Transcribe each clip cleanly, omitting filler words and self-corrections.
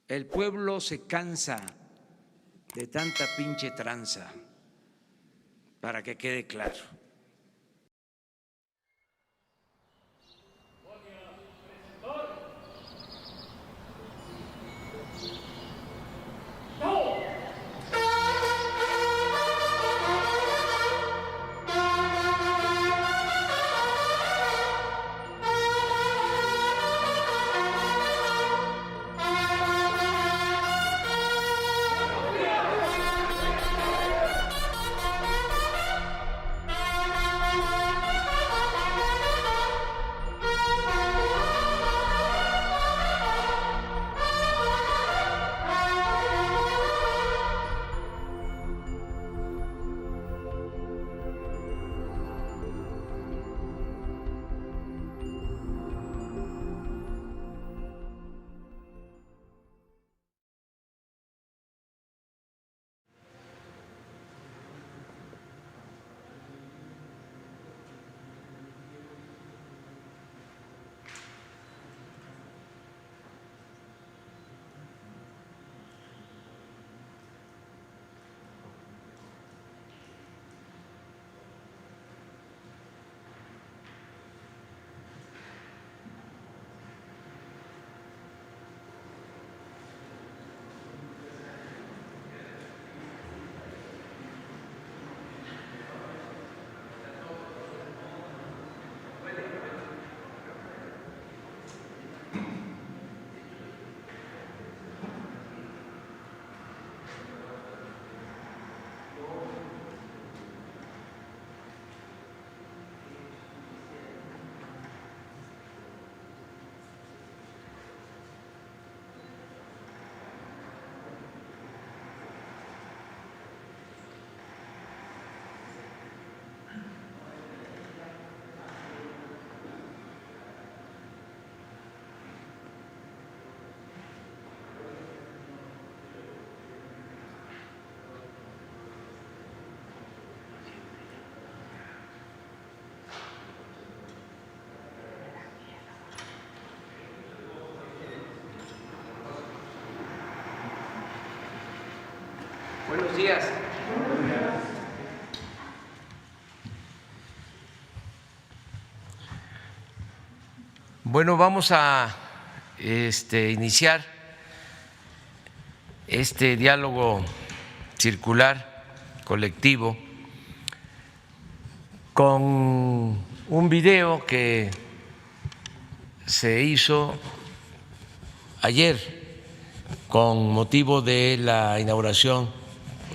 El pueblo se cansa de tanta pinche tranza, para que quede claro. Buenos días. Bueno, vamos a iniciar este diálogo circular colectivo con un video que se hizo ayer con motivo de la inauguración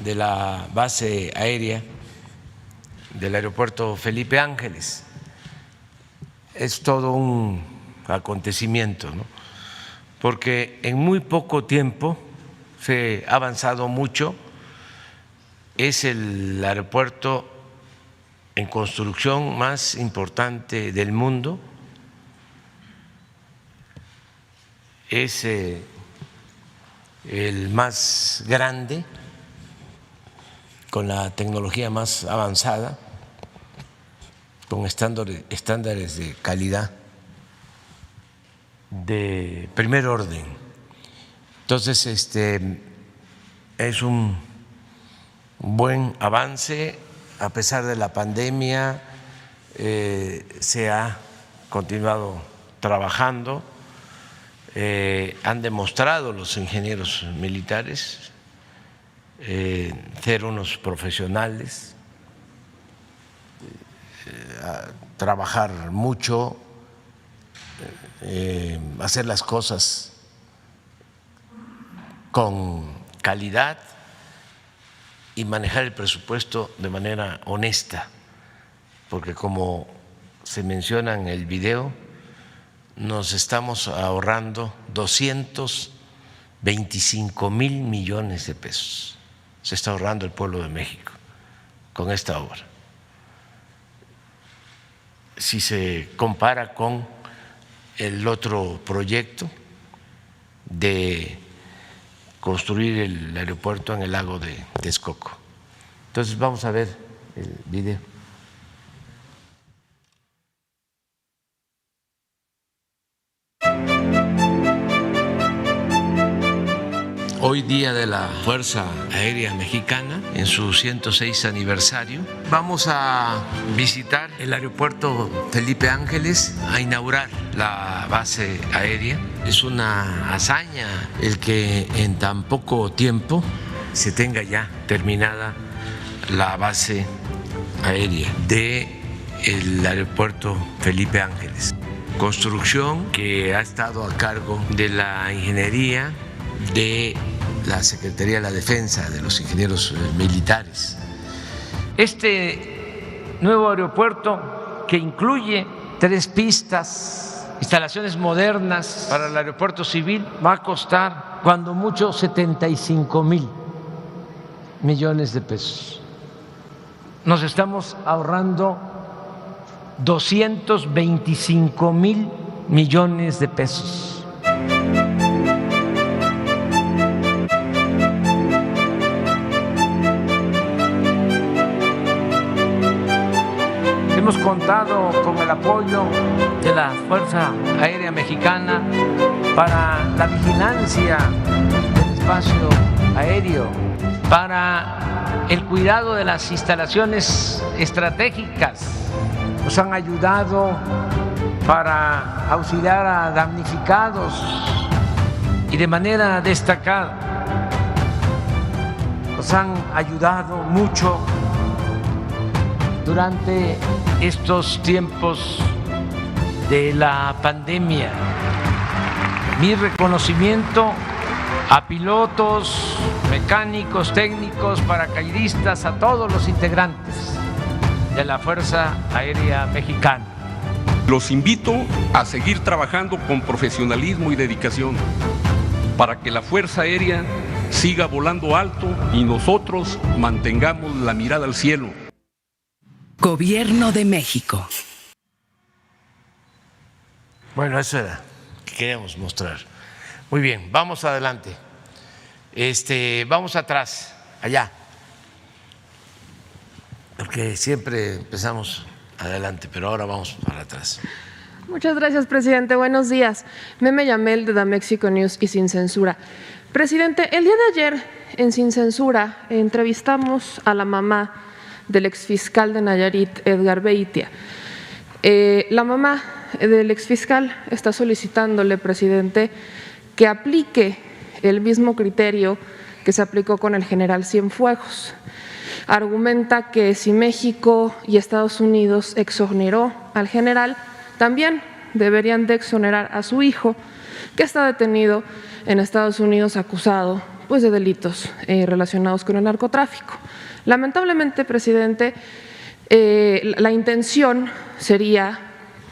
de la base aérea del aeropuerto Felipe Ángeles. Es todo un acontecimiento, ¿no? Porque en muy poco tiempo se ha avanzado mucho. Es el aeropuerto en construcción más importante del mundo. Es el más grande, con la tecnología más avanzada, con estándares de calidad de primer orden. Entonces, es un buen avance a pesar de la pandemia. Se ha continuado trabajando, han demostrado los ingenieros militares ser unos profesionales, trabajar mucho, hacer las cosas con calidad y manejar el presupuesto de manera honesta, porque como se menciona en el video, nos estamos ahorrando 225,000 millones de pesos. Se está ahorrando el pueblo de México con esta obra. Si se compara con el otro proyecto de construir el aeropuerto en el lago de Texcoco. Entonces vamos a ver el video. hoy día de la Fuerza Aérea Mexicana, en su 106 aniversario. Vamos a visitar el aeropuerto Felipe Ángeles, a inaugurar la base aérea. Es una hazaña el que en tan poco tiempo se tenga ya terminada la base aérea del aeropuerto Felipe Ángeles. Construcción que ha estado a cargo de la ingeniería de la Secretaría de la Defensa, de los ingenieros militares. Este nuevo aeropuerto, que incluye 3 pistas, instalaciones modernas para el aeropuerto civil, va a costar cuando mucho 75,000 millones de pesos. Nos estamos ahorrando 225,000 millones de pesos. Hemos contado con el apoyo de la Fuerza Aérea Mexicana para la vigilancia del espacio aéreo, para el cuidado de las instalaciones estratégicas. Nos han ayudado para auxiliar a damnificados y de manera destacada nos han ayudado mucho durante estos tiempos de la pandemia. Mi reconocimiento a pilotos, mecánicos, técnicos, paracaidistas, a todos los integrantes de la Fuerza Aérea Mexicana. Los invito a seguir trabajando con profesionalismo y dedicación para que la Fuerza Aérea siga volando alto y nosotros mantengamos la mirada al cielo. Gobierno de México. Bueno, eso era que queríamos mostrar. Muy bien, vamos adelante. Vamos atrás, allá. Porque siempre empezamos adelante, pero ahora vamos para atrás. Muchas gracias, presidente. Buenos días. Meme Yamel de Damexico News y Sin Censura. Presidente, el día de ayer en Sin Censura entrevistamos a la mamá del exfiscal de Nayarit, Edgar Beitia. La mamá del exfiscal está solicitándole, presidente, que aplique el mismo criterio que se aplicó con el general Cienfuegos. Argumenta que si México y Estados Unidos exoneró al general, también deberían de exonerar a su hijo, que está detenido en Estados Unidos acusado pues, de delitos relacionados con el narcotráfico. Lamentablemente, presidente, la intención sería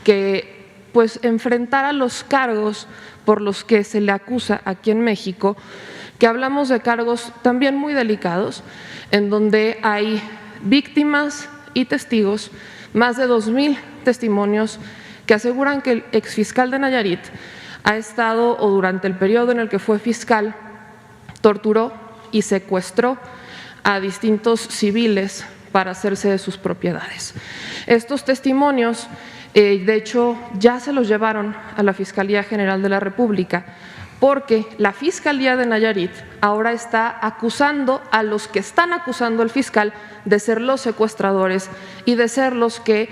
que pues, enfrentara los cargos por los que se le acusa aquí en México, que hablamos de cargos también muy delicados, en donde hay víctimas y testigos, más de 2,000 testimonios que aseguran que el exfiscal de Nayarit ha estado, o durante el periodo en el que fue fiscal, torturó y secuestró a distintos civiles para hacerse de sus propiedades. Estos testimonios, de hecho, ya se los llevaron a la Fiscalía General de la República, porque la Fiscalía de Nayarit ahora está acusando a los que están acusando al fiscal de ser los secuestradores y de ser los que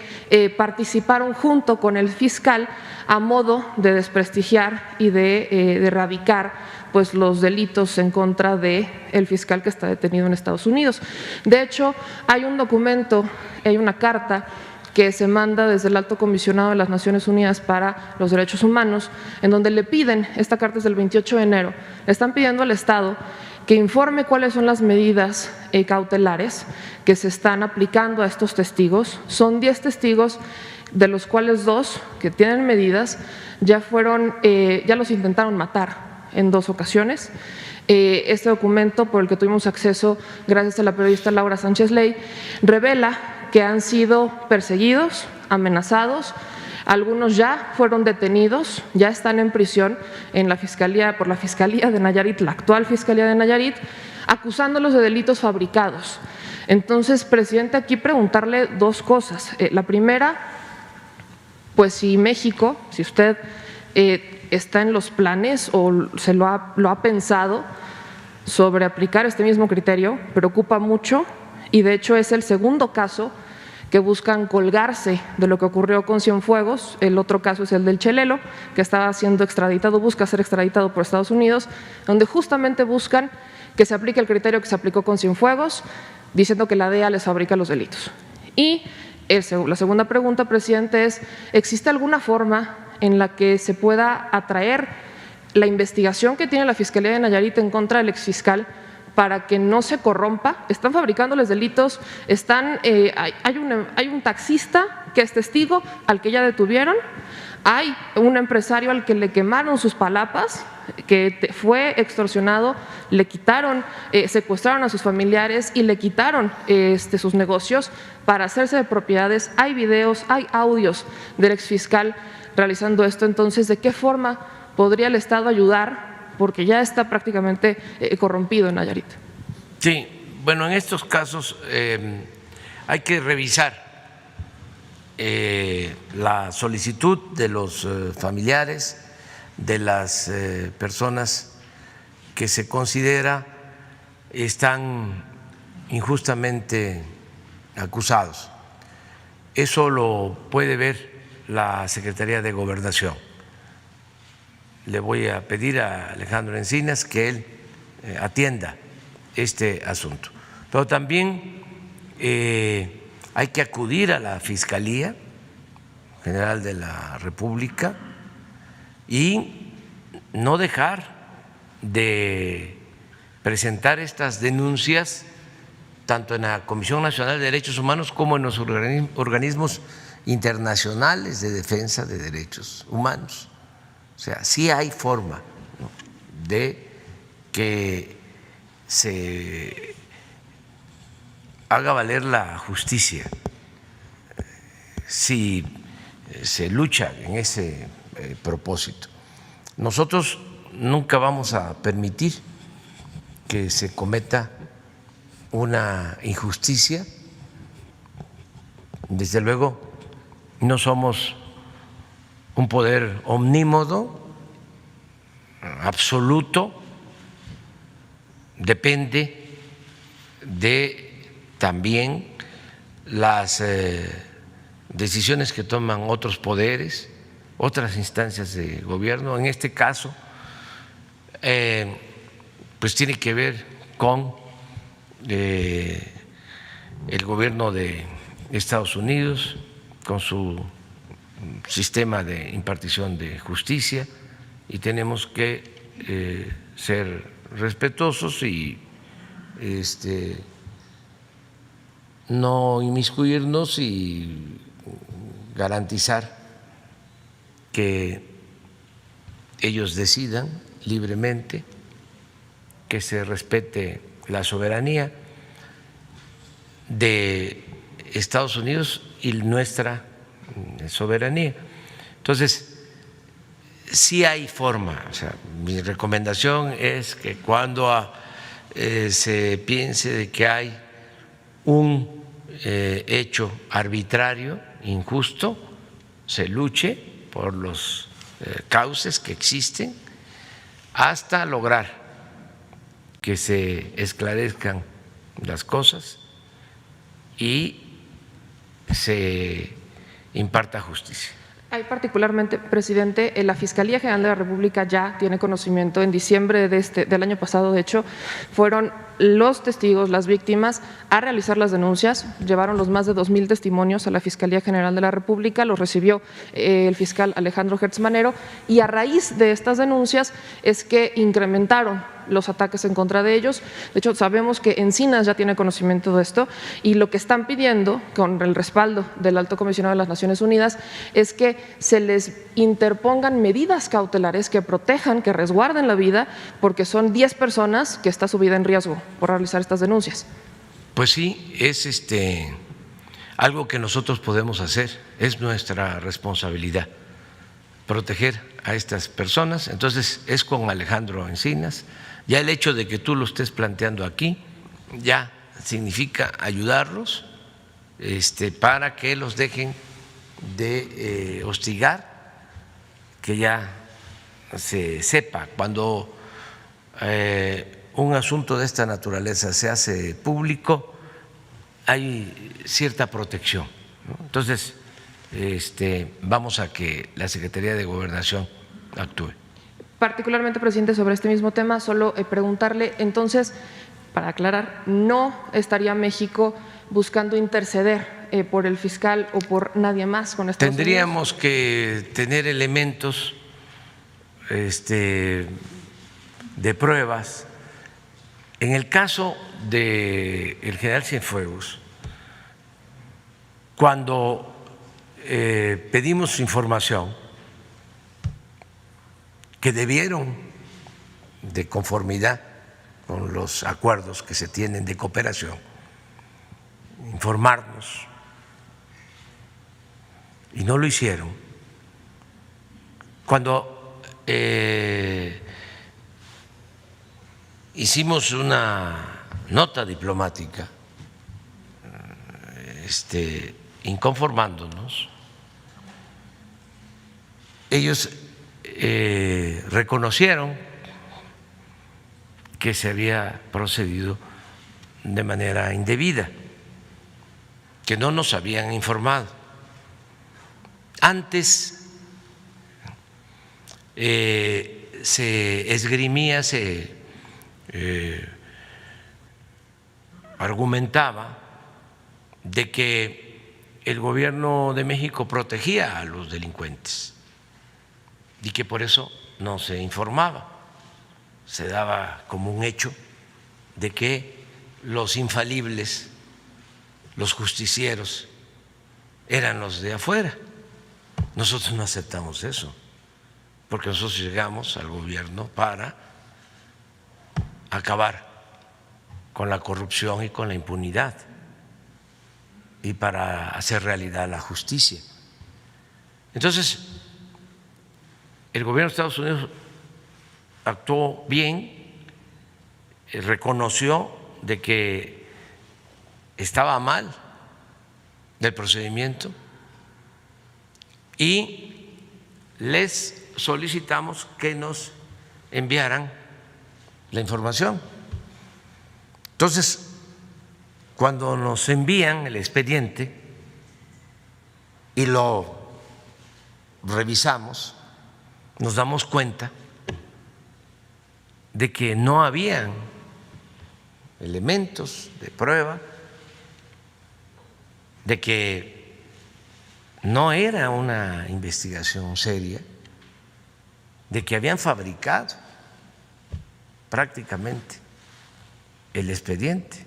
participaron junto con el fiscal a modo de desprestigiar y de erradicar pues, los delitos en contra del fiscal que está detenido en Estados Unidos. De hecho, hay un documento, hay una carta que se manda desde el Alto Comisionado de las Naciones Unidas para los Derechos Humanos, en donde le piden, esta carta es del 28 de enero, le están pidiendo al Estado que informe cuáles son las medidas cautelares que se están aplicando a estos testigos. Son 10 testigos, de los cuales 2 que tienen medidas ya los intentaron matar en 2 ocasiones. Este documento, por el que tuvimos acceso gracias a la periodista Laura Sánchez Ley, revela que han sido perseguidos, amenazados, algunos ya fueron detenidos, ya están en prisión por la Fiscalía de Nayarit, la actual Fiscalía de Nayarit, acusándolos de delitos fabricados. Entonces, presidente, aquí preguntarle 2 cosas. La primera, pues si México, si usted está en los planes o se lo ha pensado, sobre aplicar este mismo criterio preocupa mucho y de hecho es el segundo caso que buscan colgarse de lo que ocurrió con Cienfuegos. El otro caso es el del Chelelo, que estaba siendo extraditado, busca ser extraditado por Estados Unidos, donde justamente buscan que se aplique el criterio que se aplicó con Cienfuegos, diciendo que la DEA les fabrica los delitos. Y la segunda pregunta, presidente, es: ¿existe alguna forma en la que se pueda atraer la investigación que tiene la Fiscalía de Nayarit en contra del exfiscal para que no se corrompa? Están fabricándoles delitos, hay un taxista que es testigo al que ya detuvieron, hay un empresario al que le quemaron sus palapas, que fue extorsionado, le quitaron, secuestraron a sus familiares y le quitaron sus negocios para hacerse de propiedades. Hay videos, hay audios del exfiscal realizando esto. Entonces, ¿de qué forma podría el Estado ayudar? Porque ya está prácticamente corrompido en Nayarit. Sí, bueno, en estos casos hay que revisar la solicitud de los familiares de las personas que se considera están injustamente acusados. Eso lo puede ver la Secretaría de Gobernación. Le voy a pedir a Alejandro Encinas que él atienda este asunto. Pero también hay que acudir a la Fiscalía General de la República y no dejar de presentar estas denuncias tanto en la Comisión Nacional de Derechos Humanos como en los organismos internacionales de defensa de derechos humanos. O sea, sí hay forma, ¿no?, de que se haga valer la justicia si se lucha en ese propósito. Nosotros nunca vamos a permitir que se cometa una injusticia. Desde luego, no somos un poder omnímodo, absoluto, depende de también las decisiones que toman otros poderes, otras instancias de gobierno. En este caso, pues tiene que ver con el gobierno de Estados Unidos, con su sistema de impartición de justicia, y tenemos que ser respetuosos y no inmiscuirnos y garantizar que ellos decidan libremente, que se respete la soberanía de Estados Unidos y nuestra soberanía. Entonces, sí hay forma. O sea, mi recomendación es que cuando se piense de que hay un hecho arbitrario, injusto, se luche por los cauces que existen hasta lograr que se esclarezcan las cosas y se imparta justicia. Hay particularmente, presidente, la Fiscalía General de la República ya tiene conocimiento. En diciembre del año pasado, de hecho, fueron los testigos, las víctimas, a realizar las denuncias. Llevaron los más de 2,000 testimonios a la Fiscalía General de la República, los recibió el fiscal Alejandro Gertz Manero, y a raíz de estas denuncias es que incrementaron los ataques en contra de ellos. De hecho, sabemos que Encinas ya tiene conocimiento de esto, y lo que están pidiendo, con el respaldo del Alto Comisionado de las Naciones Unidas, es que se les interpongan medidas cautelares que protejan, que resguarden la vida, porque son 10 personas que está su vida en riesgo por realizar estas denuncias. Pues sí, es algo que nosotros podemos hacer, es nuestra responsabilidad proteger a estas personas. Entonces es con Alejandro Encinas. Ya el hecho de que tú lo estés planteando aquí ya significa ayudarlos para que los dejen de hostigar, que ya se sepa cuando un asunto de esta naturaleza se hace público, hay cierta protección, ¿no? Entonces, vamos a que la Secretaría de Gobernación actúe. Particularmente, presidente, sobre este mismo tema, solo preguntarle, entonces, para aclarar, ¿no estaría México buscando interceder por el fiscal o por nadie más con Estados Unidos? Tendríamos que tener elementos de pruebas. En el caso del general Cienfuegos, cuando pedimos información, que debieron, de conformidad con los acuerdos que se tienen de cooperación, informarnos, y no lo hicieron. Cuando hicimos una nota diplomática inconformándonos, ellos reconocieron que se había procedido de manera indebida, que no nos habían informado. Antes se esgrimía, se argumentaba de que el gobierno de México protegía a los delincuentes y que por eso no se informaba. Se daba como un hecho de que los infalibles, los justicieros, eran los de afuera. Nosotros no aceptamos eso, porque nosotros llegamos al gobierno para acabar con la corrupción y con la impunidad y para hacer realidad la justicia. Entonces, el gobierno de Estados Unidos actuó bien, reconoció de que estaba mal el procedimiento y les solicitamos que nos enviaran la información. Entonces, cuando nos envían el expediente y lo revisamos, nos damos cuenta de que no habían elementos de prueba, de que no era una investigación seria, de que habían fabricado prácticamente el expediente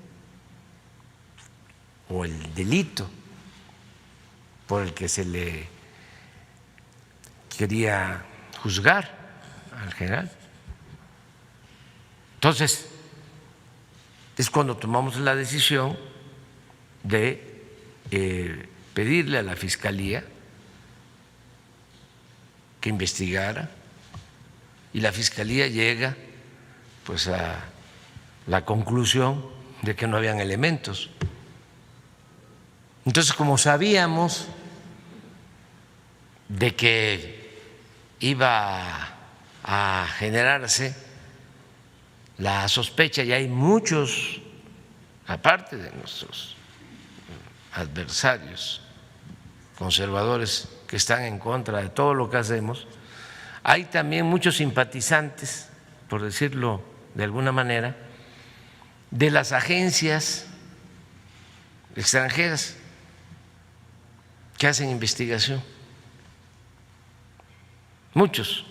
o el delito por el que se le quería juzgar al general. Entonces, es cuando tomamos la decisión de pedirle a la Fiscalía que investigara, y la Fiscalía llega pues a la conclusión de que no habían elementos. Entonces, como sabíamos de que iba a generarse la sospecha, y hay muchos, aparte de nuestros adversarios conservadores que están en contra de todo lo que hacemos, hay también muchos simpatizantes, por decirlo de alguna manera, de las agencias extranjeras que hacen investigación. Muchos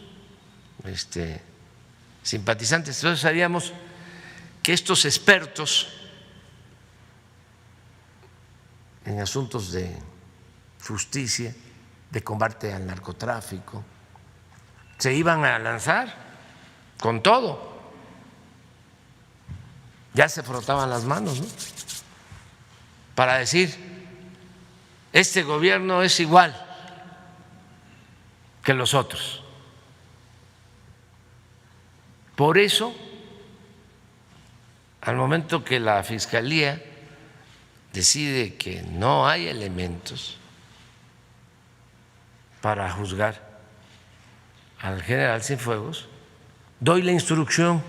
simpatizantes. Entonces sabíamos que estos expertos en asuntos de justicia, de combate al narcotráfico, se iban a lanzar con todo. Ya se frotaban las manos, ¿no?, para decir: este gobierno es igual que los otros. Por eso, al momento que la Fiscalía decide que no hay elementos para juzgar al general Cienfuegos, doy la instrucción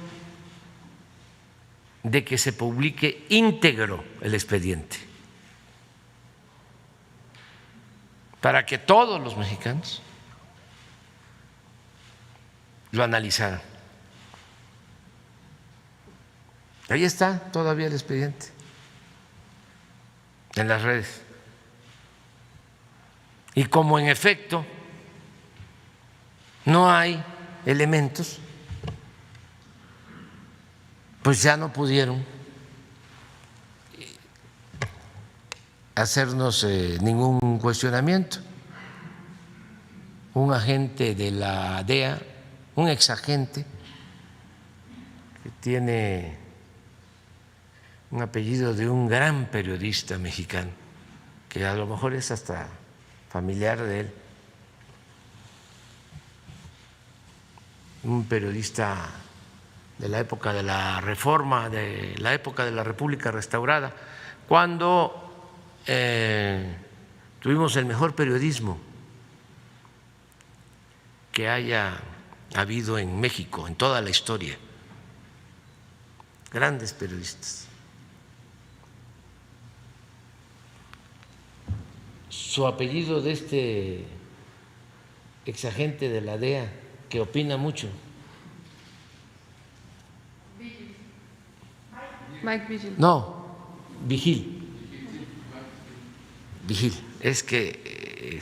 de que se publique íntegro el expediente para que todos los mexicanos lo analizaran. Ahí está todavía el expediente en las redes. Y como en efecto no hay elementos, pues ya no pudieron hacernos ningún cuestionamiento. Un agente de la DEA, un exagente que tiene un apellido de un gran periodista mexicano, que a lo mejor es hasta familiar de él, un periodista de la época de la Reforma, de la época de la República Restaurada, cuando tuvimos el mejor periodismo que haya habido en México en toda la historia, grandes periodistas. Su apellido de este exagente de la DEA que opina mucho. Mike Vigil. No, Vigil. Vigil. Es que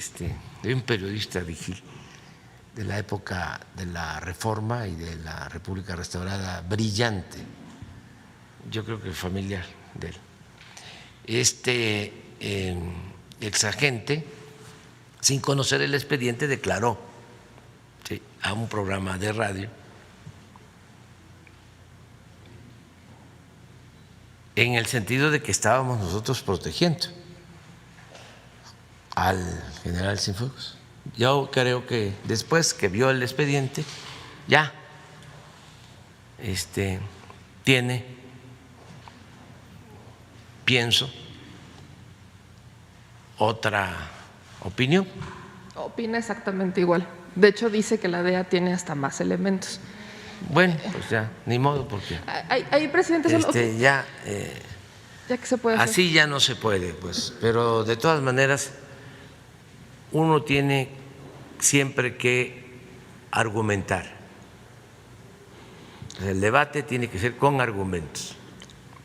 hay un periodista Vigil de la época de la Reforma y de la República Restaurada, brillante. Yo creo que es familiar de él. Exagente, sin conocer el expediente, declaró a un programa de radio en el sentido de que estábamos nosotros protegiendo al general Cienfuegos. Yo creo que después que vio el expediente ya tiene, pienso, otra opinión. Opina exactamente igual. De hecho, dice que la DEA tiene hasta más elementos. Bueno, pues ya, ni modo, porque Ahí, presidente, ya que se puede hacer. Así ya no se puede, pues. Pero de todas maneras, uno tiene siempre que argumentar. El debate tiene que ser con argumentos.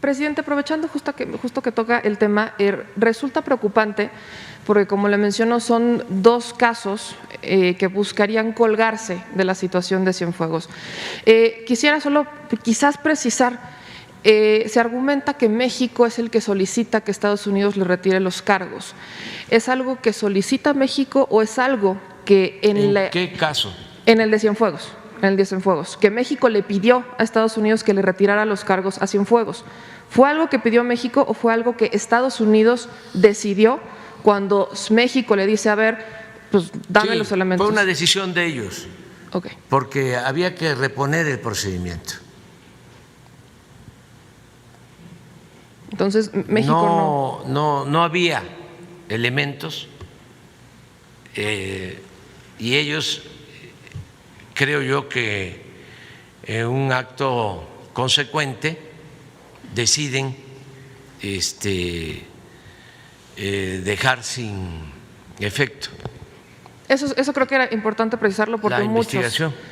Presidente, aprovechando justo que toca el tema, resulta preocupante porque, como le menciono, son dos casos que buscarían colgarse de la situación de Cienfuegos. Quisiera solo quizás precisar, se argumenta que México es el que solicita que Estados Unidos le retire los cargos. ¿Es algo que solicita México o es algo que ¿En qué caso? En el de Cienfuegos. En el de Cienfuegos, que México le pidió a Estados Unidos que le retirara los cargos a Cienfuegos. ¿Fue algo que pidió México o fue algo que Estados Unidos decidió cuando México le dice, a ver, pues dame los elementos? Fue una decisión de ellos, porque había que reponer el procedimiento. Entonces, México no había elementos y ellos, creo yo que en un acto consecuente, deciden dejar sin efecto. Eso creo que era importante precisarlo porque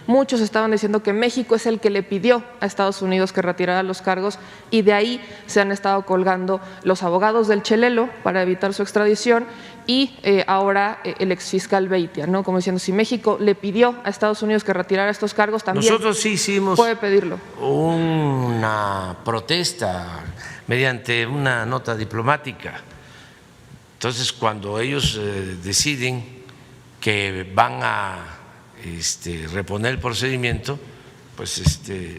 muchos estaban diciendo que México es el que le pidió a Estados Unidos que retirara los cargos y de ahí se han estado colgando los abogados del Chelelo para evitar su extradición y ahora el exfiscal Beitia, ¿no? Como diciendo, si México le pidió a Estados Unidos que retirara estos cargos, también nosotros sí hicimos puede pedirlo. Una protesta mediante una nota diplomática. Entonces, cuando ellos deciden que van a reponer el procedimiento, pues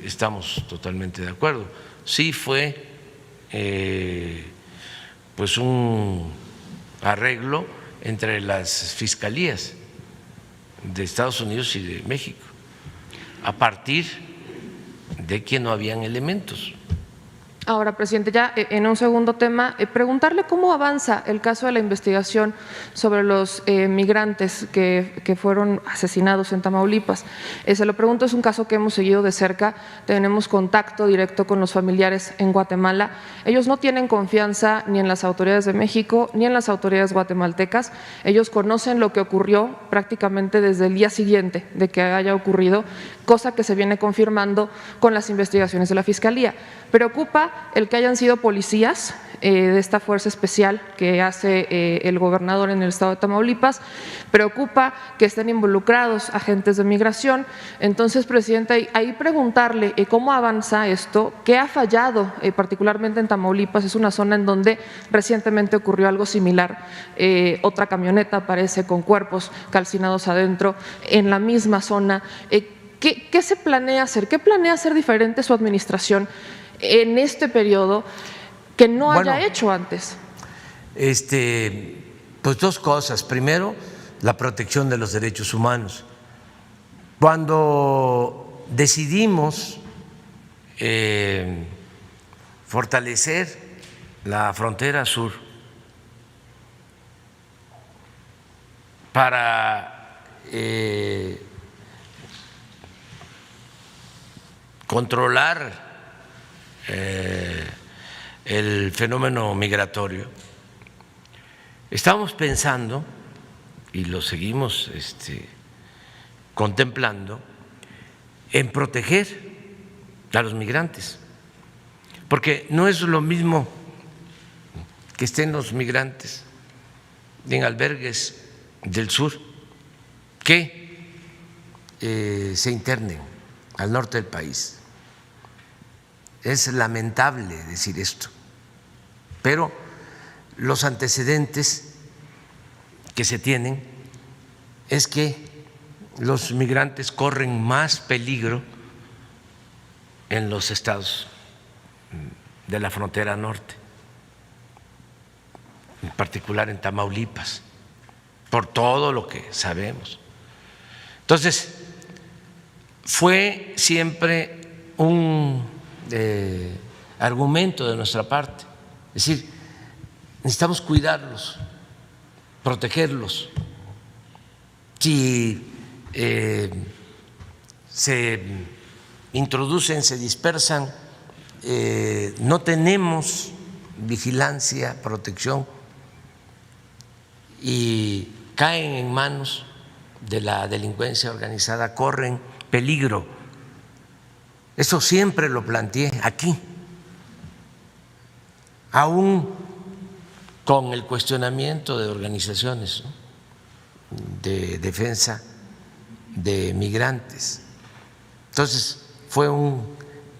estamos totalmente de acuerdo. Sí fue pues un arreglo entre las fiscalías de Estados Unidos y de México, a partir de que no habían elementos. Ahora, presidente, ya en un segundo tema, preguntarle cómo avanza el caso de la investigación sobre los migrantes que fueron asesinados en Tamaulipas. Se lo pregunto, es un caso que hemos seguido de cerca, tenemos contacto directo con los familiares en Guatemala. Ellos no tienen confianza ni en las autoridades de México ni en las autoridades guatemaltecas. Ellos conocen lo que ocurrió prácticamente desde el día siguiente de que haya ocurrido, cosa que se viene confirmando con las investigaciones de la Fiscalía. Preocupa el que hayan sido policías de esta fuerza especial que hace el gobernador en el estado de Tamaulipas, preocupa que estén involucrados agentes de migración. Entonces, presidente, ahí preguntarle cómo avanza esto, qué ha fallado particularmente en Tamaulipas. Es una zona en donde recientemente ocurrió algo similar, otra camioneta aparece con cuerpos calcinados adentro en la misma zona. ¿Qué se planea hacer? ¿Qué planea hacer diferente su administración en este periodo que no haya hecho antes? Pues dos cosas. Primero, la protección de los derechos humanos. Cuando decidimos fortalecer la frontera sur para controlar el fenómeno migratorio, estamos pensando, y lo seguimos contemplando, en proteger a los migrantes, porque no es lo mismo que estén los migrantes en albergues del sur que se internen al norte del país. Es lamentable decir esto, pero los antecedentes que se tienen es que los migrantes corren más peligro en los estados de la frontera norte, en particular en Tamaulipas, por todo lo que sabemos. Entonces, fue siempre un argumento de nuestra parte, es decir, necesitamos cuidarlos, protegerlos. Si se introducen, se dispersan, no tenemos vigilancia, protección y caen en manos de la delincuencia organizada, corren peligro. Eso siempre lo planteé aquí, aún con el cuestionamiento de organizaciones, ¿no?, de defensa de migrantes. Entonces, fue un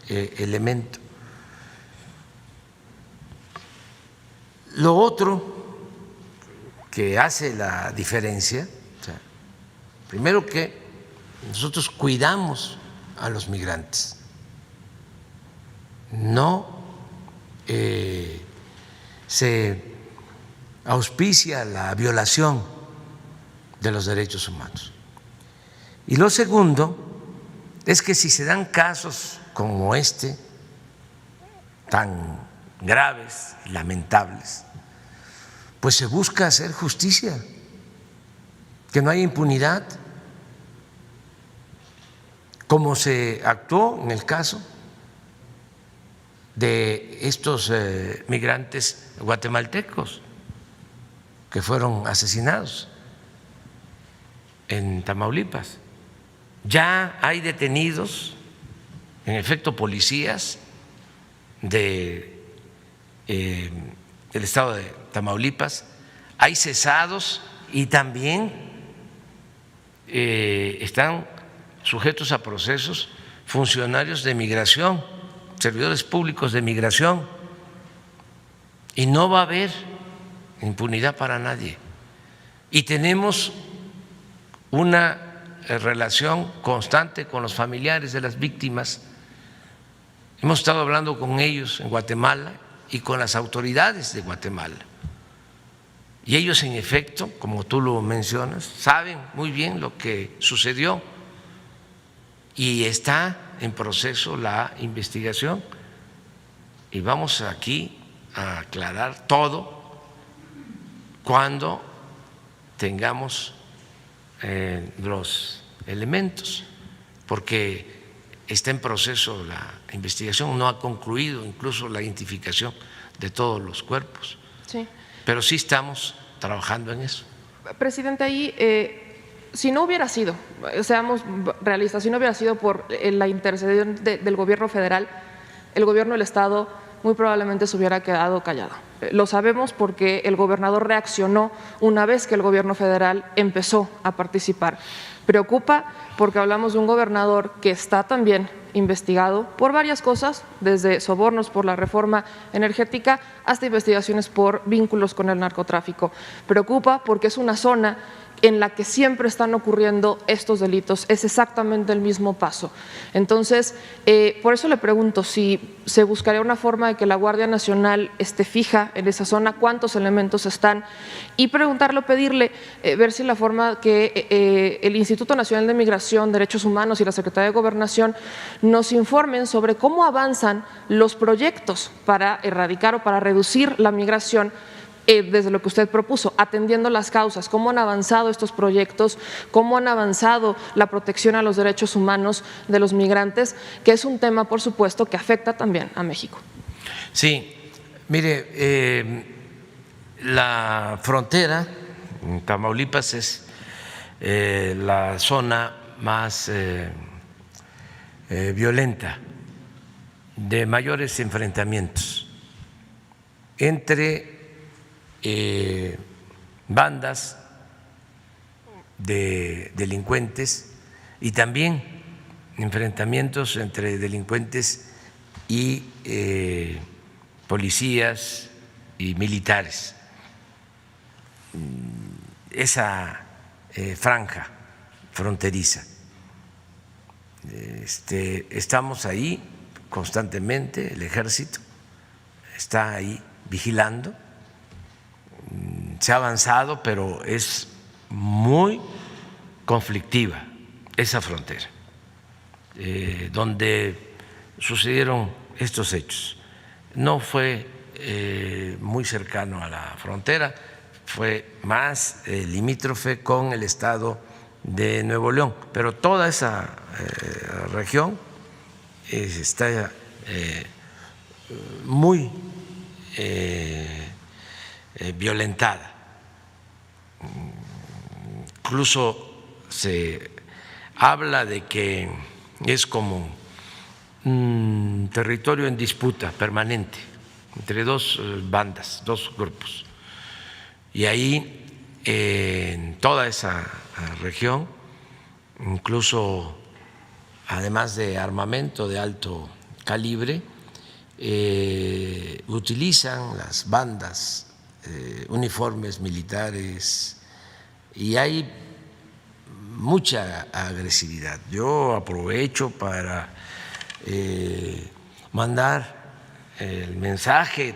elemento. Lo otro que hace la diferencia, o sea, primero que nosotros cuidamos a los migrantes, no se auspicia la violación de los derechos humanos. Y lo segundo es que si se dan casos como este, tan graves, lamentables, pues se busca hacer justicia, que no haya impunidad, como se actuó en el caso de estos migrantes guatemaltecos que fueron asesinados en Tamaulipas. Ya hay detenidos, en efecto, policías del estado de Tamaulipas, hay cesados y también están sujetos a procesos funcionarios de migración, servidores públicos de migración, y no va a haber impunidad para nadie. Y tenemos una relación constante con los familiares de las víctimas. Hemos estado hablando con ellos en Guatemala y con las autoridades de Guatemala. Y ellos, en efecto, como tú lo mencionas, saben muy bien lo que sucedió y está en proceso la investigación y vamos aquí a aclarar todo cuando tengamos los elementos, porque está en proceso la investigación, no ha concluido incluso la identificación de todos los cuerpos. Sí. Pero sí estamos trabajando en eso. Presidente, ahí, si no hubiera sido, seamos realistas, si no hubiera sido por la intercesión del gobierno federal, el gobierno del Estado muy probablemente se hubiera quedado callado. Lo sabemos porque el gobernador reaccionó una vez que el gobierno federal empezó a participar. Preocupa porque hablamos de un gobernador que está también investigado por varias cosas, desde sobornos por la reforma energética hasta investigaciones por vínculos con el narcotráfico. Preocupa porque es una zona en la que siempre están ocurriendo estos delitos, es exactamente el mismo paso. Entonces, por eso le pregunto si se buscaría una forma de que la Guardia Nacional esté fija en esa zona, cuántos elementos están, y preguntarle o pedirle, ver si la forma que el Instituto Nacional de Migración, Derechos Humanos y la Secretaría de Gobernación nos informen sobre cómo avanzan los proyectos para erradicar o para reducir la migración, desde lo que usted propuso, atendiendo las causas, cómo han avanzado estos proyectos, cómo han avanzado la protección a los derechos humanos de los migrantes, que es un tema, por supuesto, que afecta también a México. Sí, mire, la frontera, Tamaulipas, es la zona más violenta, de mayores enfrentamientos entre bandas de delincuentes y también enfrentamientos entre delincuentes y policías y militares. Esa franja fronteriza. Estamos ahí constantemente, el ejército está ahí vigilando. Se ha avanzado, pero es muy conflictiva esa frontera, donde sucedieron estos hechos. No fue muy cercano a la frontera, fue más limítrofe con el estado de Nuevo León, pero toda esa región está muy violentada. Incluso se habla de que es como un territorio en disputa permanente entre dos bandas, dos grupos. Y ahí, en toda esa región, incluso además de armamento de alto calibre, utilizan las bandas uniformes militares y hay mucha agresividad. Yo aprovecho para mandar el mensaje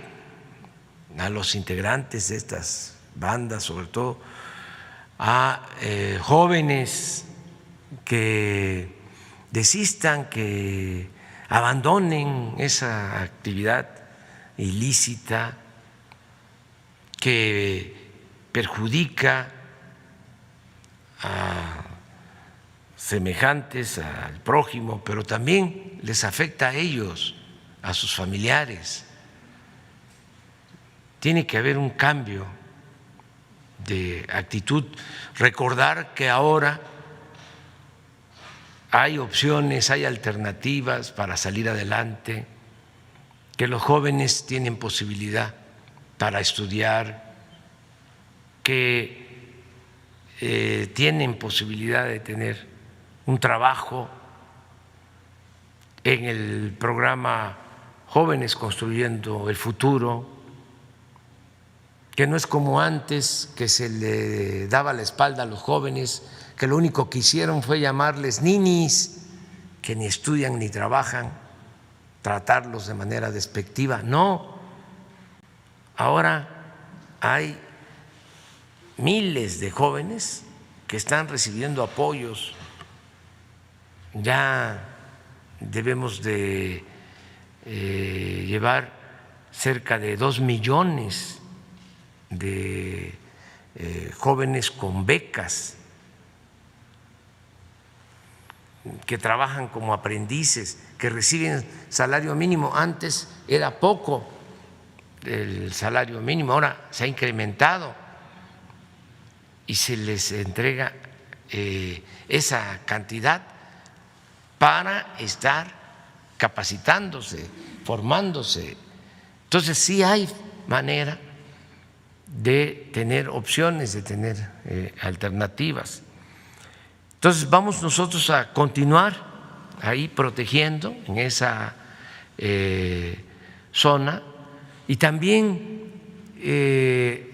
a los integrantes de estas bandas, sobre todo a jóvenes que desistan, que abandonen esa actividad ilícita que perjudica a semejantes, al prójimo, pero también les afecta a ellos, a sus familiares. Tiene que haber un cambio de actitud, recordar que ahora hay opciones, hay alternativas para salir adelante, que los jóvenes tienen posibilidad para estudiar, que tienen posibilidad de tener un trabajo en el programa Jóvenes Construyendo el Futuro, que no es como antes, que se le daba la espalda a los jóvenes, que lo único que hicieron fue llamarles ninis, que ni estudian ni trabajan, tratarlos de manera despectiva. No, ahora hay miles de jóvenes que están recibiendo apoyos. Ya debemos de llevar cerca de 2 millones de jóvenes con becas que trabajan como aprendices, que reciben salario mínimo. Antes era poco el salario mínimo, ahora se ha incrementado y se les entrega esa cantidad para estar capacitándose, formándose. Entonces sí hay manera de tener opciones, de tener alternativas. Entonces vamos nosotros a continuar ahí protegiendo en esa zona y también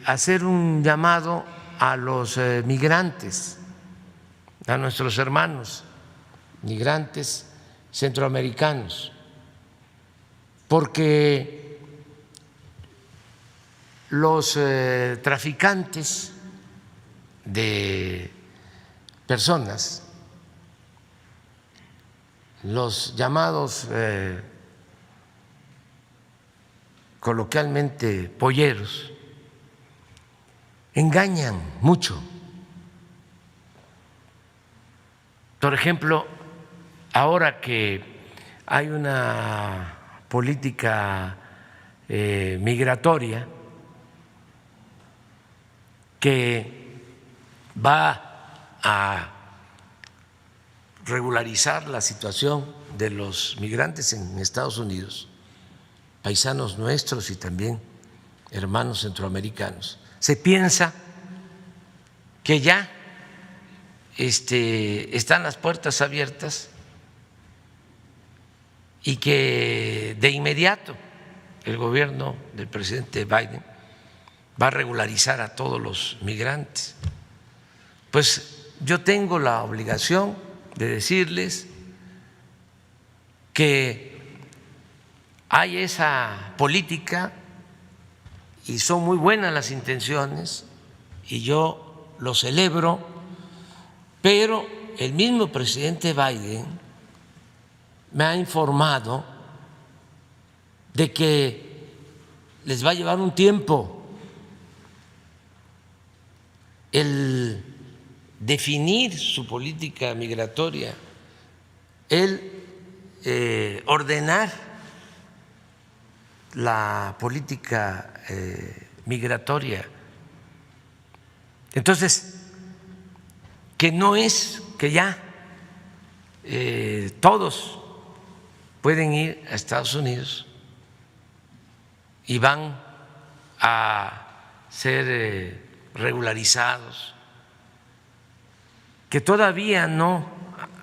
hacer un llamado a los migrantes, a nuestros hermanos migrantes centroamericanos, porque los traficantes de personas, los llamados coloquialmente polleros, engañan mucho. Por ejemplo, ahora que hay una política migratoria que va a regularizar la situación de los migrantes en Estados Unidos, paisanos nuestros y también hermanos centroamericanos. Se piensa que ya están las puertas abiertas y que de inmediato el gobierno del presidente Biden va a regularizar a todos los migrantes. Pues yo tengo la obligación de decirles que hay esa política y son muy buenas las intenciones y yo lo celebro, pero el mismo presidente Biden me ha informado de que les va a llevar un tiempo el definir su política migratoria, el ordenar la política migratoria. Entonces, que no es que ya todos pueden ir a Estados Unidos y van a ser regularizados, que todavía no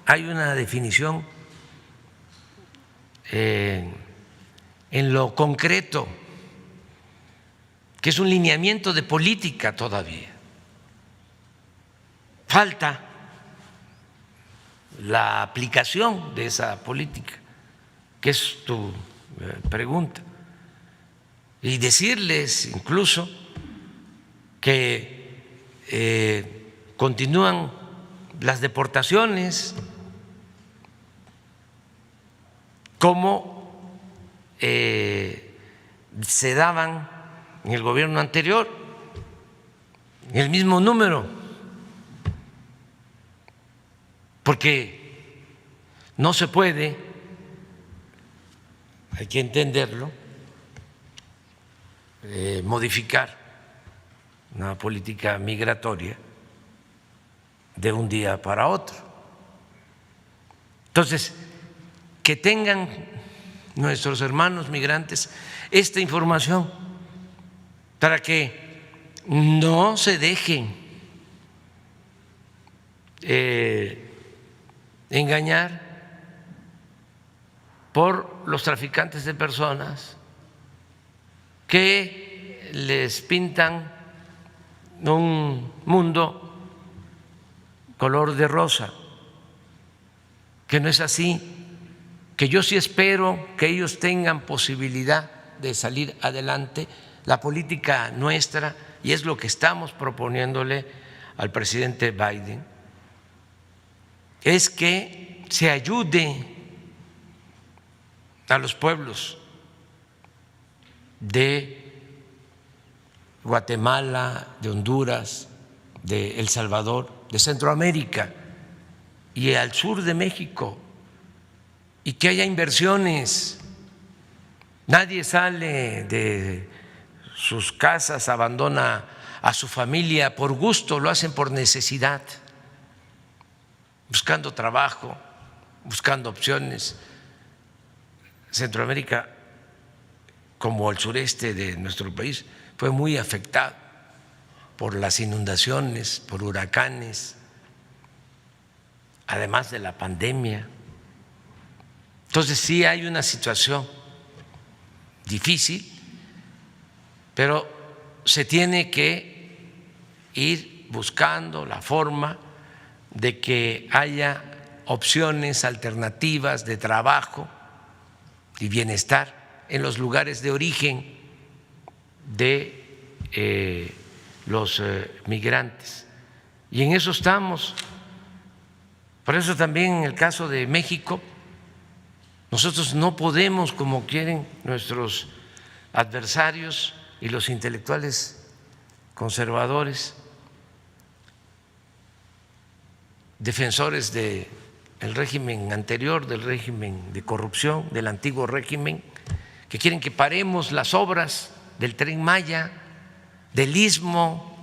hay una definición en lo concreto, que es un lineamiento de política todavía. Falta la aplicación de esa política, que es tu pregunta, y decirles incluso que continúan las deportaciones como se daban en el gobierno anterior, el mismo número, porque no se puede, hay que entenderlo, modificar una política migratoria de un día para otro. Entonces, que tengan nuestros hermanos migrantes esta información para que no se dejen engañar por los traficantes de personas que les pintan un mundo color de rosa, que no es así, que yo sí espero que ellos tengan posibilidad de salir adelante. La política nuestra, y es lo que estamos proponiéndole al presidente Biden, es que se ayude a los pueblos de Guatemala, de Honduras, de El Salvador, de Centroamérica y al sur de México, y que haya inversiones. Nadie sale de sus casas, abandona a su familia por gusto, lo hacen por necesidad, buscando trabajo, buscando opciones. Centroamérica, como el sureste de nuestro país, fue muy afectado por las inundaciones, por huracanes, además de la pandemia. Entonces sí hay una situación difícil, pero se tiene que ir buscando la forma de que haya opciones alternativas de trabajo y bienestar en los lugares de origen de los migrantes. Y en eso estamos. Por eso también en el caso de México, nosotros no podemos, como quieren nuestros adversarios y los intelectuales conservadores, defensores del régimen anterior, del régimen de corrupción, del antiguo régimen, que quieren que paremos las obras del Tren Maya, del Istmo,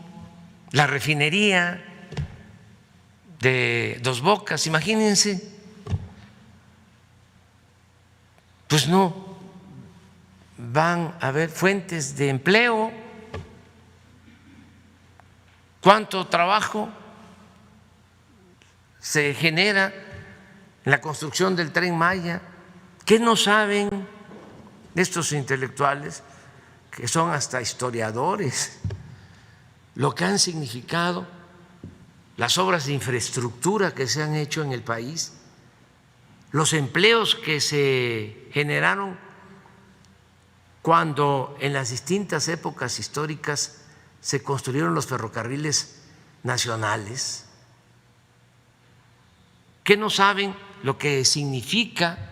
la refinería de Dos Bocas. Imagínense, pues no van a haber fuentes de empleo. ¿Cuánto trabajo se genera en la construcción del Tren Maya? ¿Qué no saben estos intelectuales, que son hasta historiadores, lo que han significado las obras de infraestructura que se han hecho en el país, los empleos que se generaron cuando en las distintas épocas históricas se construyeron los ferrocarriles nacionales? ¿Qué no saben lo que significa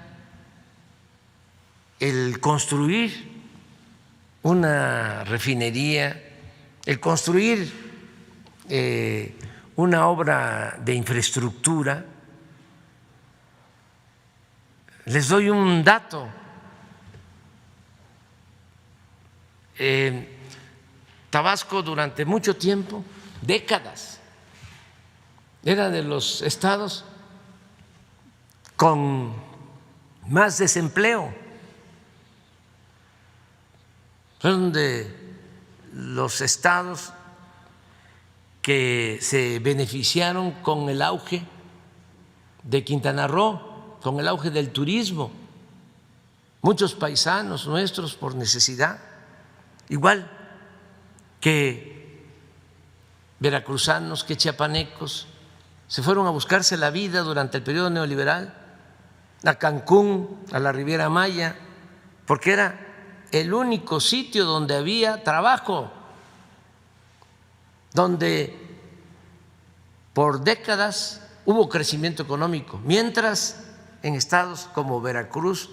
el construir una refinería, el construir una obra de infraestructura? Les doy un dato. Tabasco durante mucho tiempo, décadas, era de los estados con más desempleo. Fueron de los estados que se beneficiaron con el auge de Quintana Roo, con el auge del turismo. Muchos paisanos nuestros, por necesidad, igual que veracruzanos, que chiapanecos, se fueron a buscarse la vida durante el periodo neoliberal a Cancún, a la Riviera Maya, porque era el único sitio donde había trabajo, donde por décadas hubo crecimiento económico, mientras en estados como Veracruz,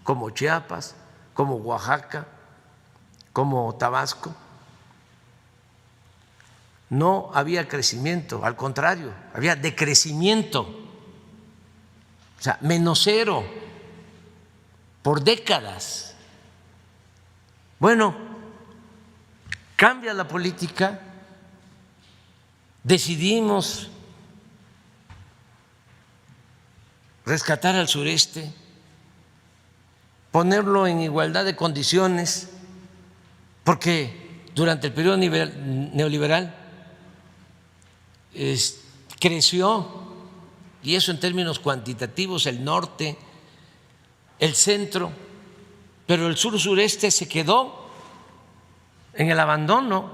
como Chiapas, como Oaxaca, como Tabasco, no había crecimiento, al contrario, había decrecimiento, o sea, menos cero por décadas. Bueno, cambia la política, decidimos rescatar al sureste, ponerlo en igualdad de condiciones, porque durante el periodo neoliberal creció, y eso en términos cuantitativos, el norte, el centro, pero el sur-sureste se quedó en el abandono.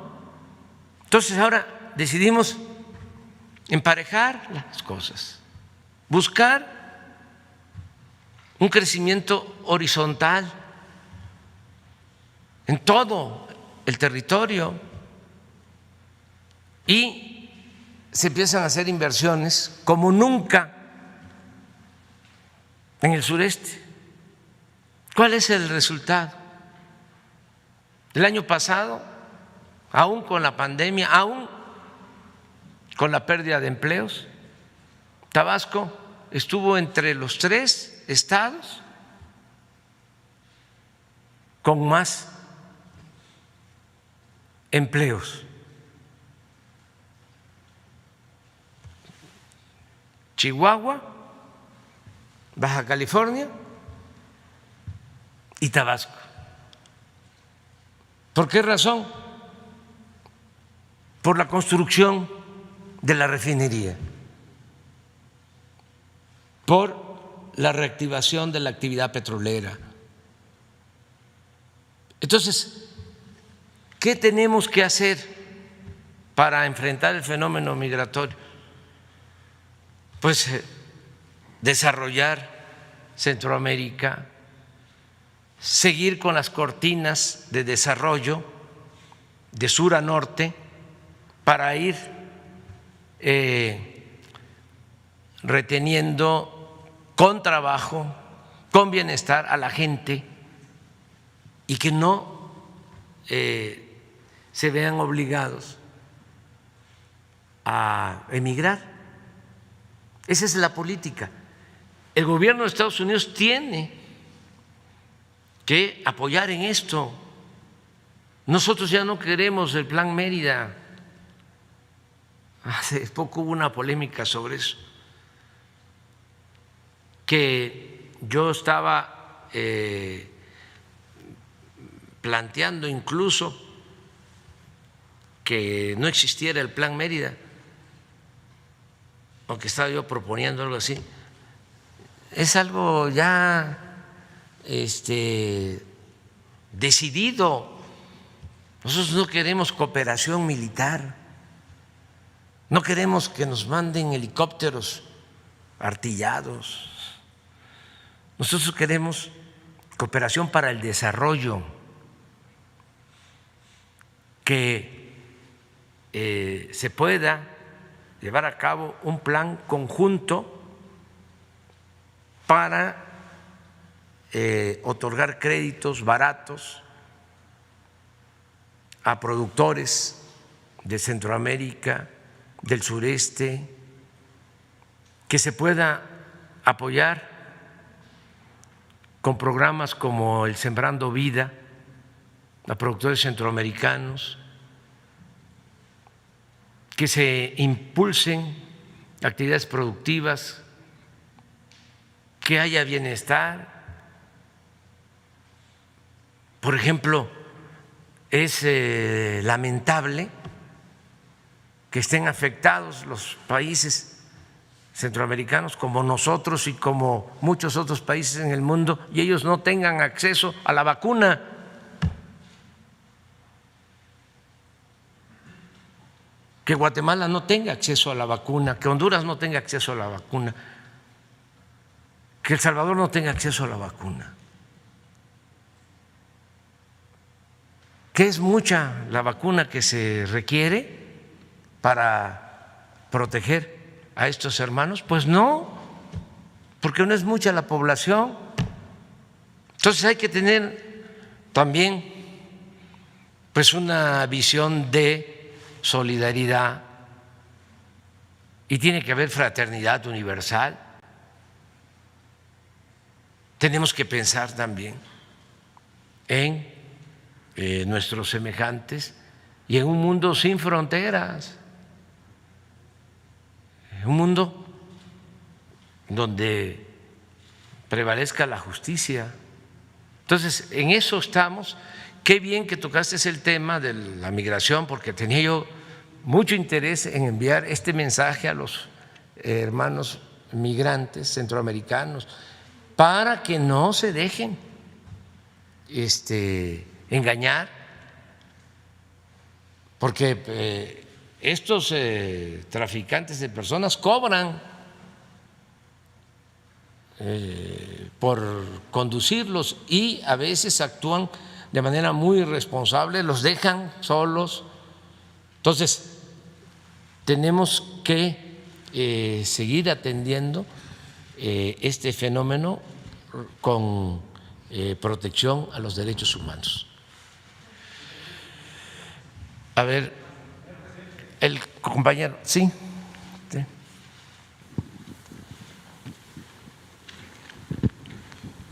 Entonces ahora decidimos emparejar las cosas, buscar un crecimiento horizontal en todo el territorio, y se empiezan a hacer inversiones como nunca en el sureste. ¿Cuál es el resultado? El año pasado, aún con la pandemia, aún con la pérdida de empleos, Tabasco estuvo entre los 3 estados con más empleos. Chihuahua, Baja California y Tabasco. ¿Por qué razón? Por la construcción de la refinería, por la reactivación de la actividad petrolera. Entonces, ¿qué tenemos que hacer para enfrentar el fenómeno migratorio? Pues desarrollar Centroamérica, seguir con las cortinas de desarrollo de sur a norte para ir reteniendo con trabajo, con bienestar a la gente y que no se vean obligados a emigrar. Esa es la política. El gobierno de Estados Unidos tiene que apoyar en esto. Nosotros ya no queremos el Plan Mérida. Hace poco hubo una polémica sobre eso, que yo estaba planteando incluso que no existiera el Plan Mérida, aunque estaba yo proponiendo algo así. Es algo ya decidido. Nosotros no queremos cooperación militar, no queremos que nos manden helicópteros artillados. Nosotros queremos cooperación para el desarrollo, que se pueda llevar a cabo un plan conjunto para otorgar créditos baratos a productores de Centroamérica, del sureste, que se pueda apoyar con programas como el Sembrando Vida a productores centroamericanos, que se impulsen actividades productivas, que haya bienestar. Por ejemplo, es lamentable que estén afectados los países centroamericanos como nosotros y como muchos otros países en el mundo y ellos no tengan acceso a la vacuna. Que Guatemala no tenga acceso a la vacuna, que Honduras no tenga acceso a la vacuna, que El Salvador no tenga acceso a la vacuna. ¿Que es mucha la vacuna que se requiere para proteger a estos hermanos? Pues no, porque no es mucha la población. Entonces hay que tener también pues una visión de solidaridad y tiene que haber fraternidad universal. Tenemos que pensar también en nuestros semejantes y en un mundo sin fronteras, un mundo donde prevalezca la justicia. Entonces, en eso estamos. Qué bien que tocaste el tema de la migración, porque tenía yo mucho interés en enviar este mensaje a los hermanos migrantes centroamericanos para que no se dejen engañar, porque estos traficantes de personas cobran por conducirlos y a veces actúan de manera muy irresponsable, los dejan solos. Entonces, tenemos que seguir atendiendo este fenómeno con protección a los derechos humanos. A ver, el compañero, sí.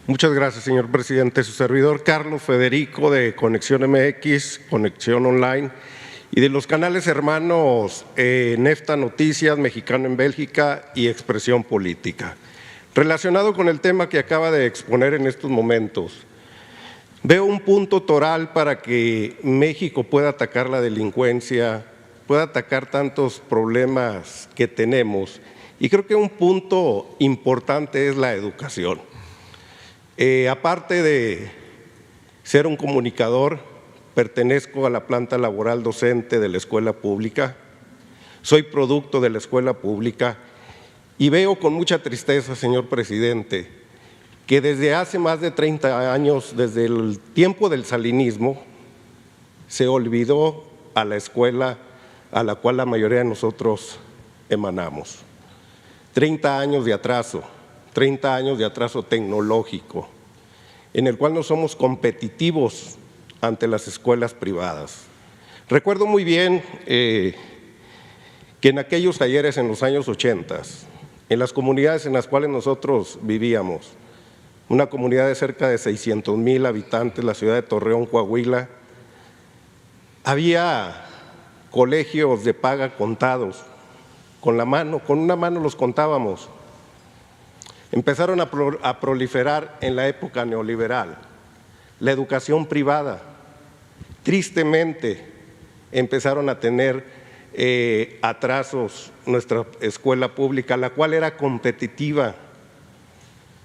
Muchas gracias, señor presidente. Su servidor Carlos Federico de Conexión MX, Conexión Online y de los canales hermanos Nefta Noticias, Mexicano en Bélgica y Expresión Política. Relacionado con el tema que acaba de exponer en estos momentos, veo un punto toral para que México pueda atacar la delincuencia, pueda atacar tantos problemas que tenemos, y creo que un punto importante es la educación. Aparte de ser un comunicador, pertenezco a la planta laboral docente de la escuela pública, soy producto de la escuela pública y veo con mucha tristeza, señor presidente, que desde hace más de 30 años, desde el tiempo del salinismo, se olvidó a la escuela a la cual la mayoría de nosotros emanamos. 30 años de atraso. 30 años de atraso tecnológico, en el cual no somos competitivos ante las escuelas privadas. Recuerdo muy bien que en aquellos talleres en los años 80, en las comunidades en las cuales nosotros vivíamos, una comunidad de cerca de 600,000 habitantes, la ciudad de Torreón, Coahuila, había colegios de paga contados, con una mano los contábamos. Empezaron a proliferar en la época neoliberal la educación privada. Tristemente empezaron a tener atrasos nuestra escuela pública, la cual era competitiva,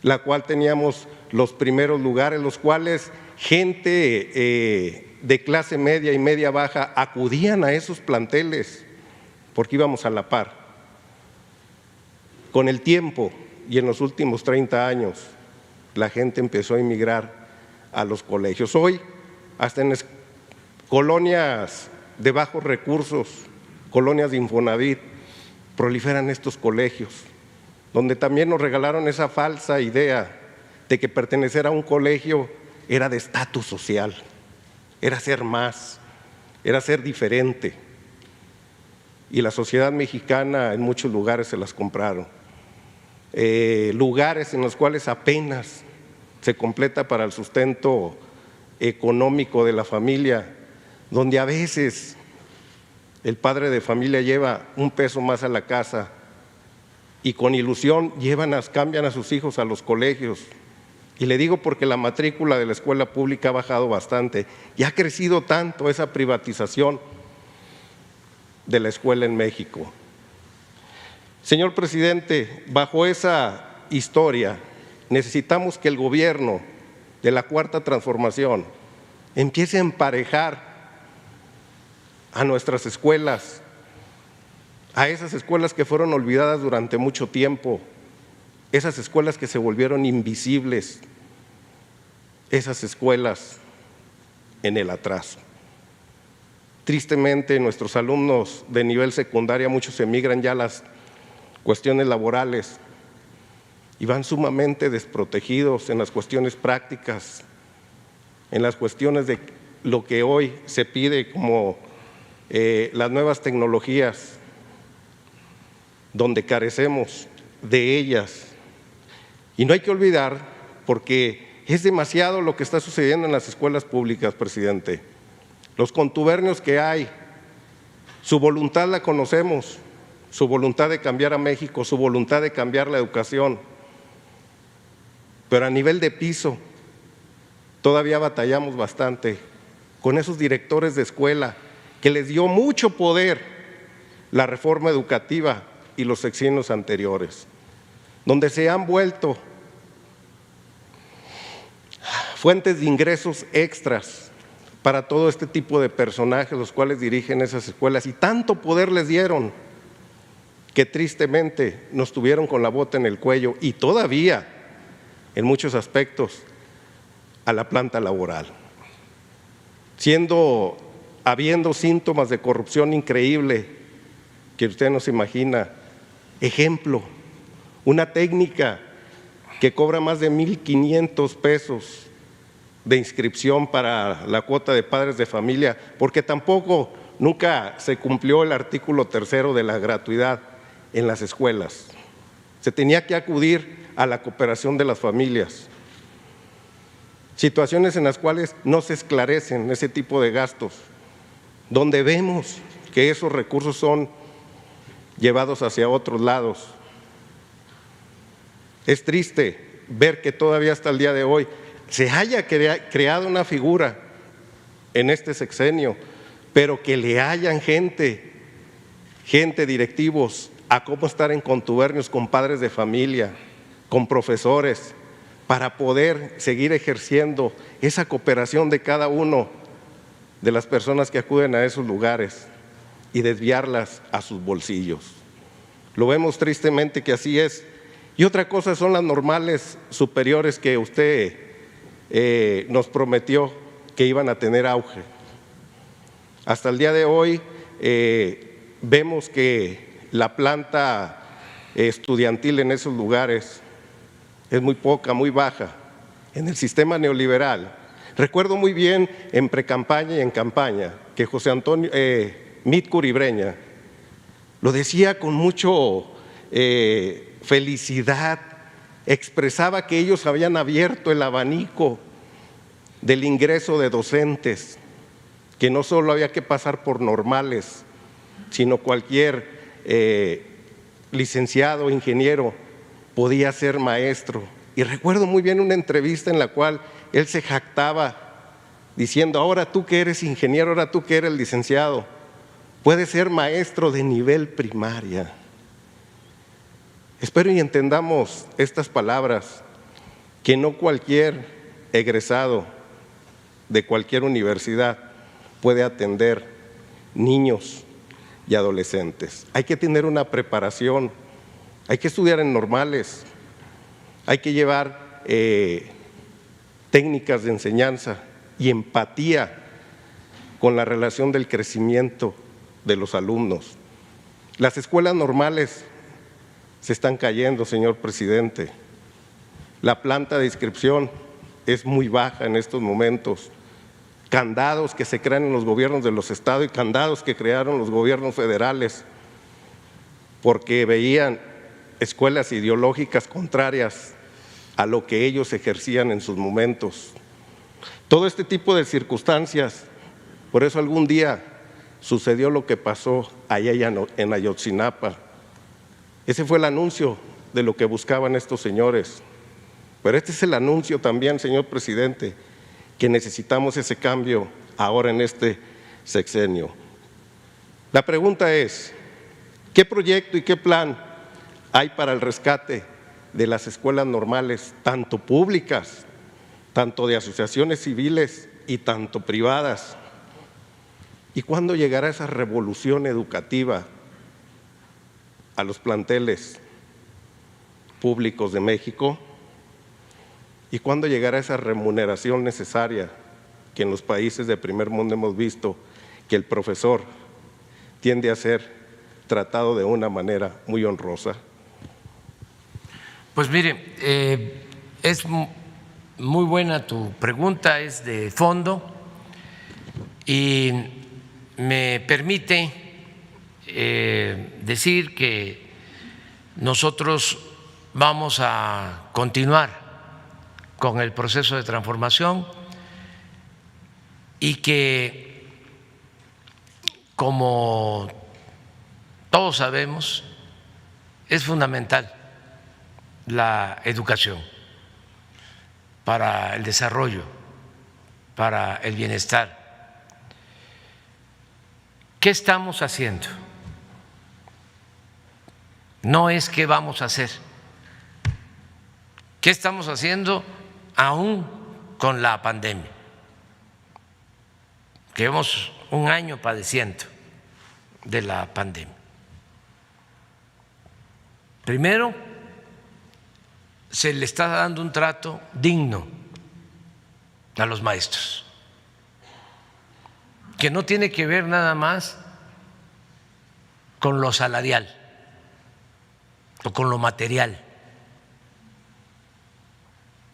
la cual teníamos los primeros lugares, los cuales gente de clase media y media baja acudían a esos planteles porque íbamos a la par. Con el tiempo y en los últimos 30 años, la gente empezó a emigrar a los colegios. Hoy, hasta en colonias de bajos recursos, colonias de Infonavit, proliferan estos colegios, donde también nos regalaron esa falsa idea de que pertenecer a un colegio era de estatus social, era ser más, era ser diferente. Y la sociedad mexicana en muchos lugares se las compraron. Lugares en los cuales apenas se completa para el sustento económico de la familia, donde a veces el padre de familia lleva un peso más a la casa y con ilusión cambian a sus hijos a los colegios. Y le digo porque la matrícula de la escuela pública ha bajado bastante y ha crecido tanto esa privatización de la escuela en México. Señor presidente, bajo esa historia necesitamos que el gobierno de la Cuarta Transformación empiece a emparejar a nuestras escuelas, a esas escuelas que fueron olvidadas durante mucho tiempo, esas escuelas que se volvieron invisibles, esas escuelas en el atraso. Tristemente, nuestros alumnos de nivel secundaria, muchos emigran ya a las cuestiones laborales y van sumamente desprotegidos en las cuestiones prácticas, en las cuestiones de lo que hoy se pide como las nuevas tecnologías, donde carecemos de ellas. Y no hay que olvidar, porque es demasiado lo que está sucediendo en las escuelas públicas, presidente. Los contubernios que hay, su voluntad la conocemos, su voluntad de cambiar a México, su voluntad de cambiar la educación. Pero a nivel de piso, todavía batallamos bastante con esos directores de escuela que les dio mucho poder la reforma educativa y los sexenios anteriores, donde se han vuelto fuentes de ingresos extras para todo este tipo de personajes, los cuales dirigen esas escuelas, y tanto poder les dieron que tristemente nos tuvieron con la bota en el cuello y todavía, en muchos aspectos, a la planta laboral. Habiendo síntomas de corrupción increíble que usted no se imagina. Ejemplo, una técnica que cobra más de 1,500 pesos de inscripción para la cuota de padres de familia, porque tampoco nunca se cumplió el artículo 3 de la gratuidad en las escuelas. Se tenía que acudir a la cooperación de las familias. Situaciones en las cuales no se esclarecen ese tipo de gastos, donde vemos que esos recursos son llevados hacia otros lados. Es triste ver que todavía hasta el día de hoy se haya creado una figura en este sexenio, pero que le hayan gente directivos a cómo estar en contubernios con padres de familia, con profesores, para poder seguir ejerciendo esa cooperación de cada uno de las personas que acuden a esos lugares y desviarlas a sus bolsillos. Lo vemos tristemente que así es. Y otra cosa son las normales superiores que usted nos prometió que iban a tener auge. Hasta el día de hoy vemos que la planta estudiantil en esos lugares es muy poca, muy baja. En el sistema neoliberal, recuerdo muy bien en precampaña y en campaña que José Antonio Mit Curibreña lo decía con mucho felicidad, expresaba que ellos habían abierto el abanico del ingreso de docentes, que no solo había que pasar por normales, sino cualquier licenciado, ingeniero, podía ser maestro. Y recuerdo muy bien una entrevista en la cual él se jactaba diciendo: ahora tú que eres ingeniero, ahora tú que eres licenciado, puedes ser maestro de nivel primaria. Espero y entendamos estas palabras, que no cualquier egresado de cualquier universidad puede atender niños y adolescentes. Hay que tener una preparación, hay que estudiar en normales, hay que llevar técnicas de enseñanza y empatía con la relación del crecimiento de los alumnos. Las escuelas normales se están cayendo, señor presidente. La planta de inscripción es muy baja en estos momentos. Candados que se crean en los gobiernos de los estados y candados que crearon los gobiernos federales porque veían escuelas ideológicas contrarias a lo que ellos ejercían en sus momentos. Todo este tipo de circunstancias, por eso algún día sucedió lo que pasó allá en Ayotzinapa. Ese fue el anuncio de lo que buscaban estos señores. Pero este es el anuncio también, señor presidente, que necesitamos ese cambio ahora en este sexenio. La pregunta es: ¿qué proyecto y qué plan hay para el rescate de las escuelas normales, tanto públicas, tanto de asociaciones civiles y tanto privadas? ¿Y cuándo llegará esa revolución educativa a los planteles públicos de México? ¿Y cuándo llegará esa remuneración necesaria que en los países de primer mundo hemos visto que el profesor tiende a ser tratado de una manera muy honrosa? Pues mire, es muy buena tu pregunta, es de fondo y me permite decir que nosotros vamos a continuar con el proceso de transformación y que, como todos sabemos, es fundamental la educación para el desarrollo, para el bienestar. ¿Qué estamos haciendo? No es qué vamos a hacer. ¿Qué estamos haciendo aún con la pandemia? Llevamos un año padeciendo de la pandemia. Primero, se le está dando un trato digno a los maestros, que no tiene que ver nada más con lo salarial o con lo material.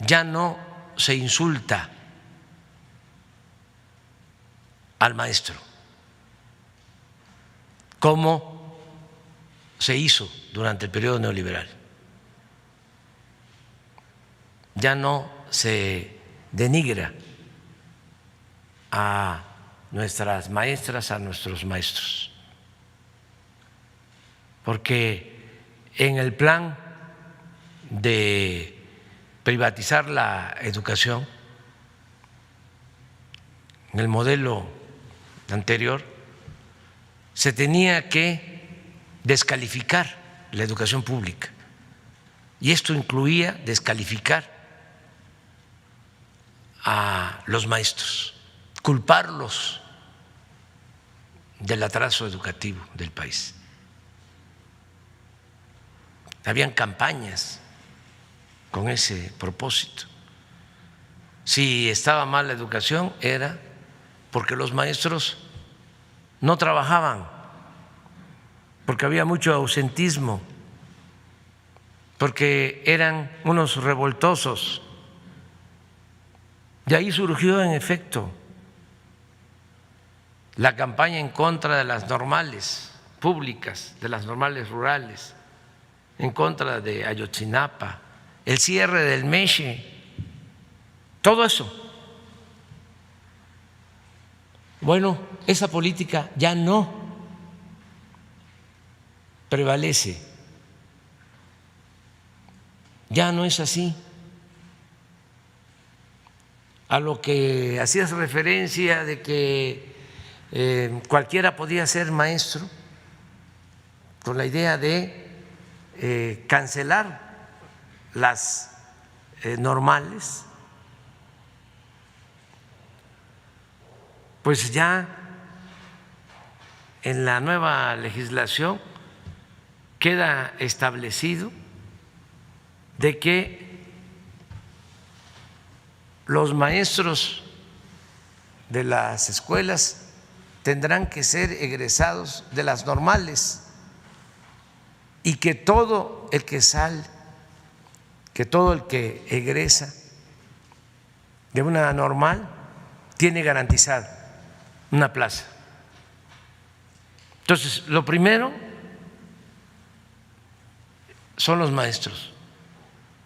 Ya no se insulta al maestro, como se hizo durante el periodo neoliberal. Ya no se denigra a nuestras maestras, a nuestros maestros, porque en el plan de privatizar la educación, en el modelo anterior, se tenía que descalificar la educación pública, y esto incluía descalificar a los maestros, culparlos del atraso educativo del país. Habían campañas con ese propósito. Si estaba mal la educación era porque los maestros no trabajaban, porque había mucho ausentismo, porque eran unos revoltosos. De ahí surgió, en efecto, la campaña en contra de las normales públicas, de las normales rurales, en contra de Ayotzinapa, el cierre del MESHE, todo eso. Bueno, esa política ya no prevalece, ya no es así. A lo que hacías referencia de que cualquiera podía ser maestro, con la idea de cancelar las normales, pues ya en la nueva legislación queda establecido de que los maestros de las escuelas tendrán que ser egresados de las normales y que todo el que sale, que todo el que egresa de una normal tiene garantizada una plaza. Entonces, lo primero son los maestros.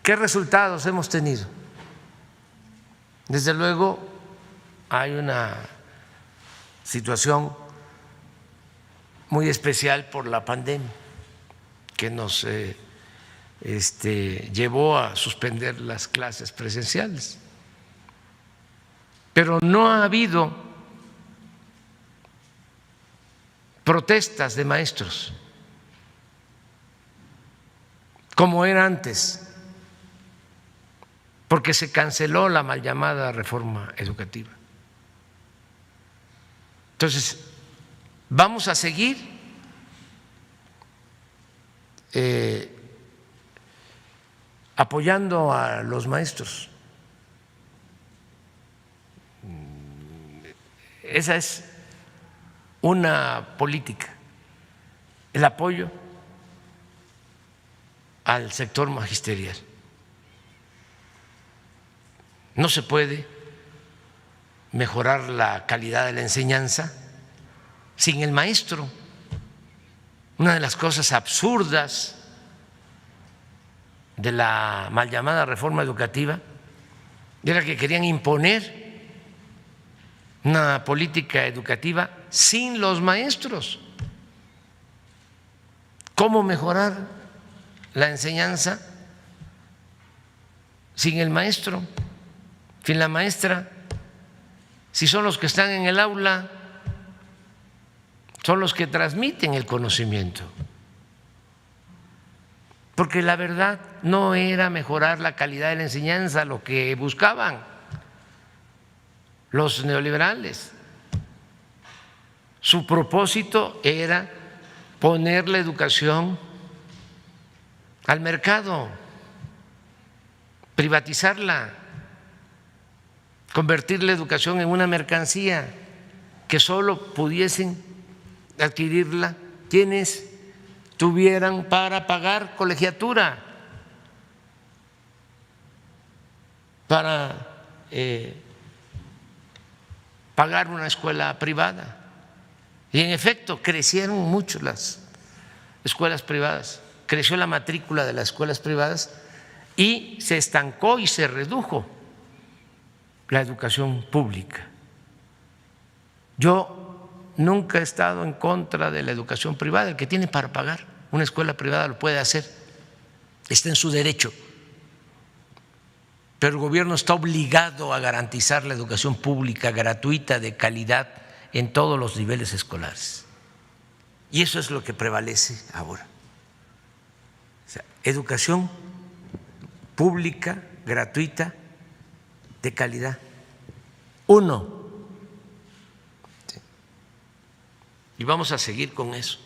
¿Qué resultados hemos tenido? Desde luego hay una situación muy especial por la pandemia que nos llevó a suspender las clases presenciales, pero no ha habido protestas de maestros como era antes, porque se canceló la mal llamada reforma educativa. Entonces, vamos a seguir apoyando a los maestros. Esa es una política, el apoyo al sector magisterial. No se puede mejorar la calidad de la enseñanza sin el maestro. Una de las cosas absurdas de la mal llamada reforma educativa era que querían imponer una política educativa sin los maestros. ¿Cómo mejorar la enseñanza sin el maestro, sin la maestra? Si son los que están en el aula, son los que transmiten el conocimiento. Porque la verdad no era mejorar la calidad de la enseñanza lo que buscaban los neoliberales. Su propósito era poner la educación al mercado, privatizarla, convertir la educación en una mercancía que solo pudiesen adquirirla quienes tuvieran para pagar colegiatura, para pagar una escuela privada. Y en efecto, crecieron mucho las escuelas privadas, creció la matrícula de las escuelas privadas y se estancó y se redujo la educación pública. Yo nunca he estado en contra de la educación privada. El que tiene para pagar una escuela privada lo puede hacer, está en su derecho. Pero el gobierno está obligado a garantizar la educación pública gratuita, de calidad, en todos los niveles escolares. Y eso es lo que prevalece ahora. O sea, educación pública, gratuita, de calidad. 1. Sí. Y vamos a seguir con eso.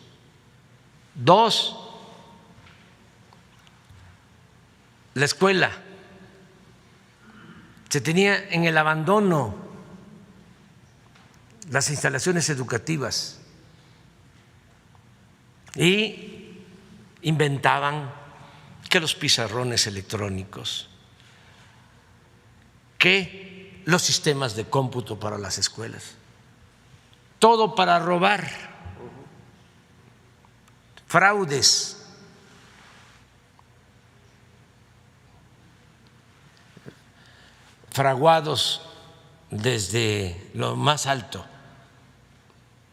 2. La escuela se tenía en el abandono las instalaciones educativas y inventaban que los pizarrones electrónicos, que los sistemas de cómputo para las escuelas, todo para robar, fraudes. Fraguados desde lo más alto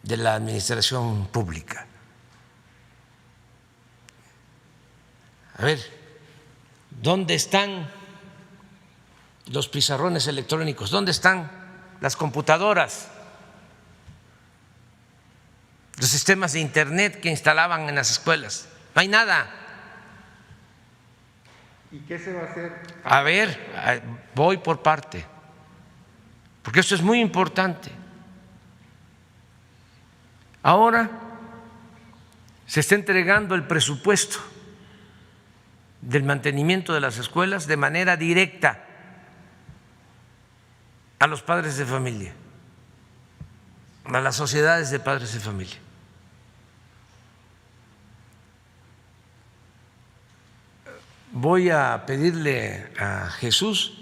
de la administración pública. A ver, ¿dónde están los pizarrones electrónicos? ¿Dónde están las computadoras? Los sistemas de internet que instalaban en las escuelas. No hay nada. ¿Y qué se va a hacer? A ver, voy por parte, porque esto es muy importante. Ahora se está entregando el presupuesto del mantenimiento de las escuelas de manera directa a los padres de familia, a las sociedades de padres de familia. Voy a pedirle a Jesús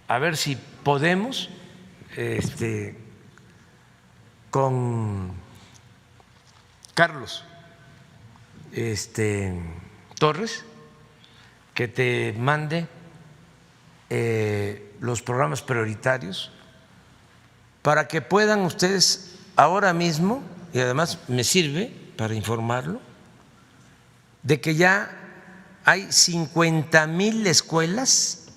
a ver si podemos con Carlos Torres, que te mande los programas prioritarios para que puedan ustedes ahora mismo, y además me sirve para informarlo, de que ya hay 50,000 escuelas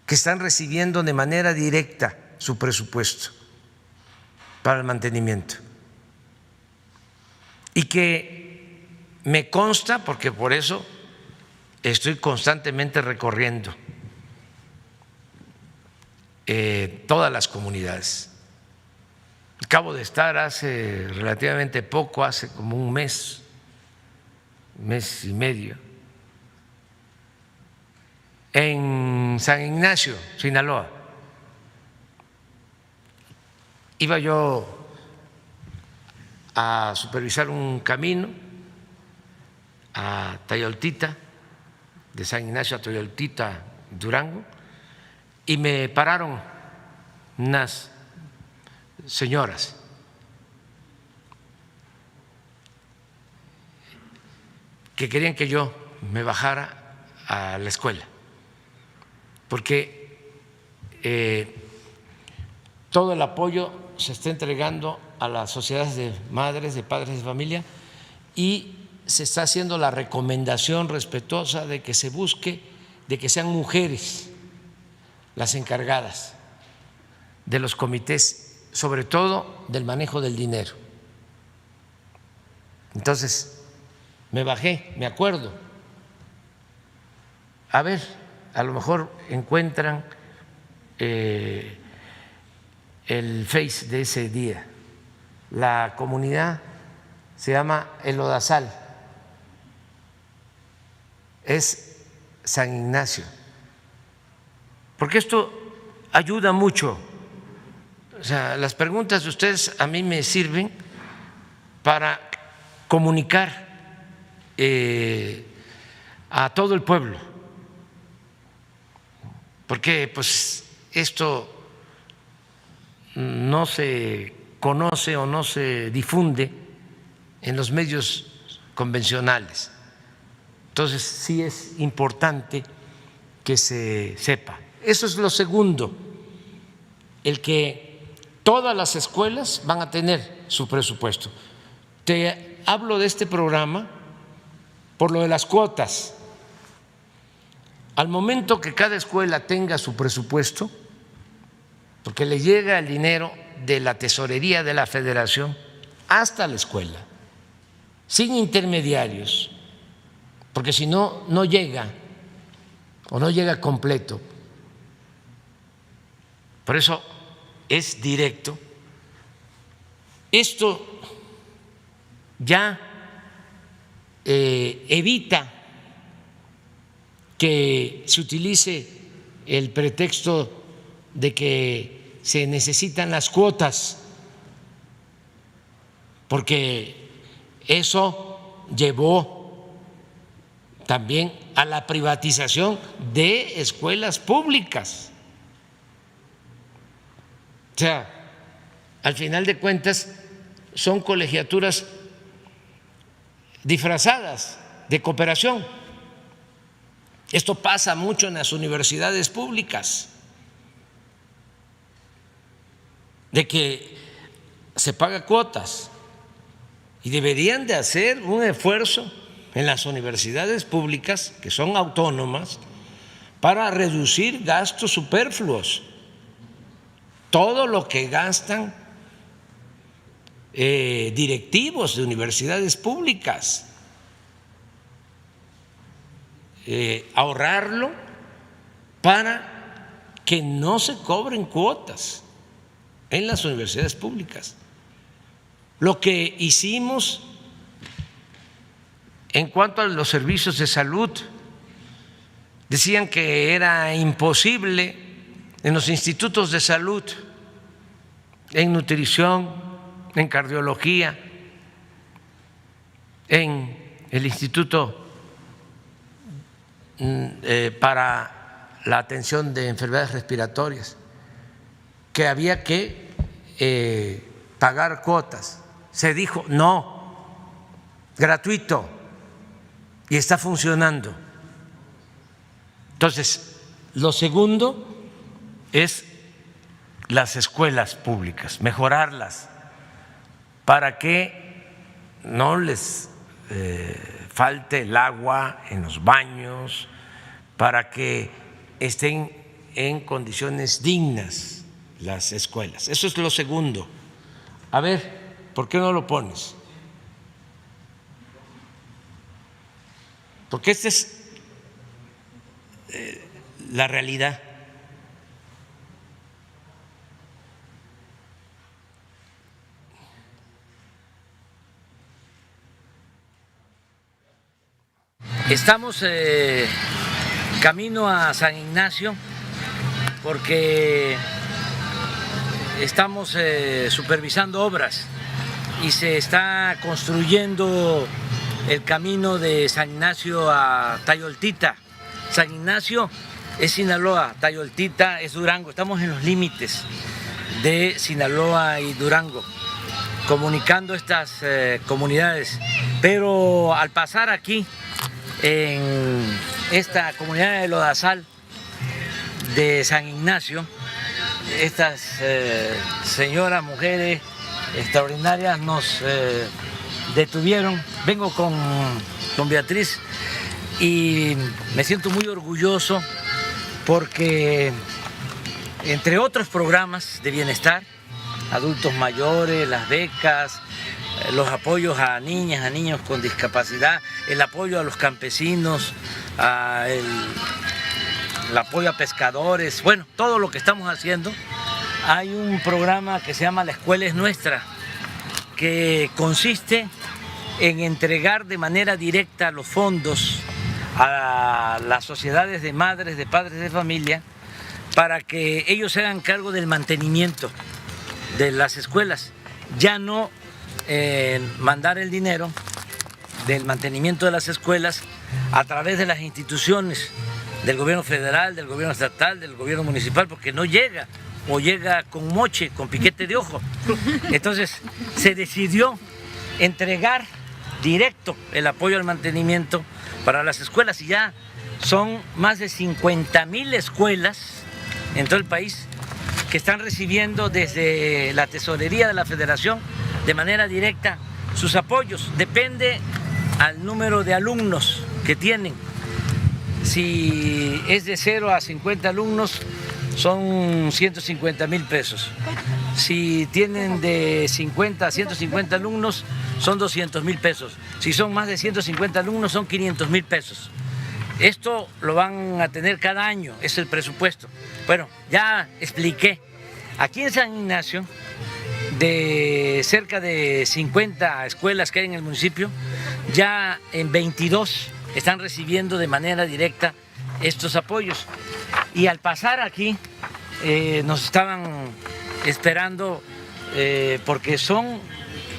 que están recibiendo de manera directa su presupuesto para el mantenimiento. Y que me consta, porque por eso estoy constantemente recorriendo todas las comunidades. Acabo de estar hace relativamente poco, hace como un mes y medio, en San Ignacio, Sinaloa. Iba yo a supervisar un camino a Tayoltita, de San Ignacio a Tayoltita, Durango, y me pararon unas señoras que querían que yo me bajara a la escuela, porque todo el apoyo se está entregando a las sociedades de madres, de padres de familia, y se está haciendo la recomendación respetuosa de que se busque, de que sean mujeres las encargadas de los comités, sobre todo del manejo del dinero. Entonces, me bajé, me acuerdo. A ver, a lo mejor encuentran el Face de ese día. La comunidad se llama El Odazal, es San Ignacio, porque esto ayuda mucho. O sea, las preguntas de ustedes a mí me sirven para comunicar a todo el pueblo, porque pues esto no se conoce o no se difunde en los medios convencionales. Entonces sí es importante que se sepa. Eso es lo segundo, el que todas las escuelas van a tener su presupuesto. Te hablo de este programa por lo de las cuotas. Al momento que cada escuela tenga su presupuesto, porque le llega el dinero de la tesorería de la Federación hasta la escuela, sin intermediarios, porque si no, no llega o no llega completo. Por eso es directo. Esto ya evita que se utilice el pretexto de que se necesitan las cuotas, porque eso llevó también a la privatización de escuelas públicas. O sea, al final de cuentas son colegiaturas disfrazadas de cooperación. Esto pasa mucho en las universidades públicas, de que se paga cuotas, y deberían de hacer un esfuerzo en las universidades públicas, que son autónomas, para reducir gastos superfluos. Todo lo que gastan directivos de universidades públicas, ahorrarlo para que no se cobren cuotas en las universidades públicas. Lo que hicimos en cuanto a los servicios de salud, decían que era imposible en los institutos de salud, en nutrición, en cardiología, en el Instituto para la atención de enfermedades respiratorias, que había que pagar cuotas. Se dijo no, gratuito, y está funcionando. Entonces, lo segundo es las escuelas públicas, mejorarlas para que no les falte el agua en los baños, para que estén en condiciones dignas las escuelas. Eso es lo segundo. A ver, ¿por qué no lo pones? Porque esta es la realidad. Estamos camino a San Ignacio porque estamos supervisando obras y se está construyendo el camino de San Ignacio a Tayoltita. San Ignacio es Sinaloa, Tayoltita es Durango. Estamos en los límites de Sinaloa y Durango, comunicando estas comunidades. Pero al pasar aquí, en esta comunidad de Lodazal de San Ignacio, estas señoras, mujeres extraordinarias nos detuvieron. Vengo con Beatriz y me siento muy orgulloso porque, entre otros programas de bienestar, adultos mayores, las becas, los apoyos a niñas, a niños con discapacidad, el apoyo a los campesinos, el apoyo a pescadores, bueno, todo lo que estamos haciendo. Hay un programa que se llama La Escuela es Nuestra, que consiste en entregar de manera directa los fondos a las sociedades de madres, de padres de familia, para que ellos se hagan cargo del mantenimiento de las escuelas. Ya no mandar el dinero del mantenimiento de las escuelas a través de las instituciones del gobierno federal, del gobierno estatal, del gobierno municipal, porque no llega o llega con moche, con piquete de ojo. Entonces se decidió entregar directo el apoyo al mantenimiento para las escuelas y ya son más de 50,000 escuelas en todo el país que están recibiendo desde la tesorería de la Federación de manera directa sus apoyos. Depende al número de alumnos que tienen. Si es de 0 a 50 alumnos, son 150,000 pesos. Si tienen de 50 a 150 alumnos, son 200,000 pesos. Si son más de 150 alumnos, son 500,000 pesos. Esto lo van a tener cada año, es el presupuesto. Bueno, ya expliqué. Aquí en San Ignacio, de cerca de 50 escuelas que hay en el municipio, ya en 22 están recibiendo de manera directa estos apoyos. Y al pasar aquí, nos estaban esperando porque son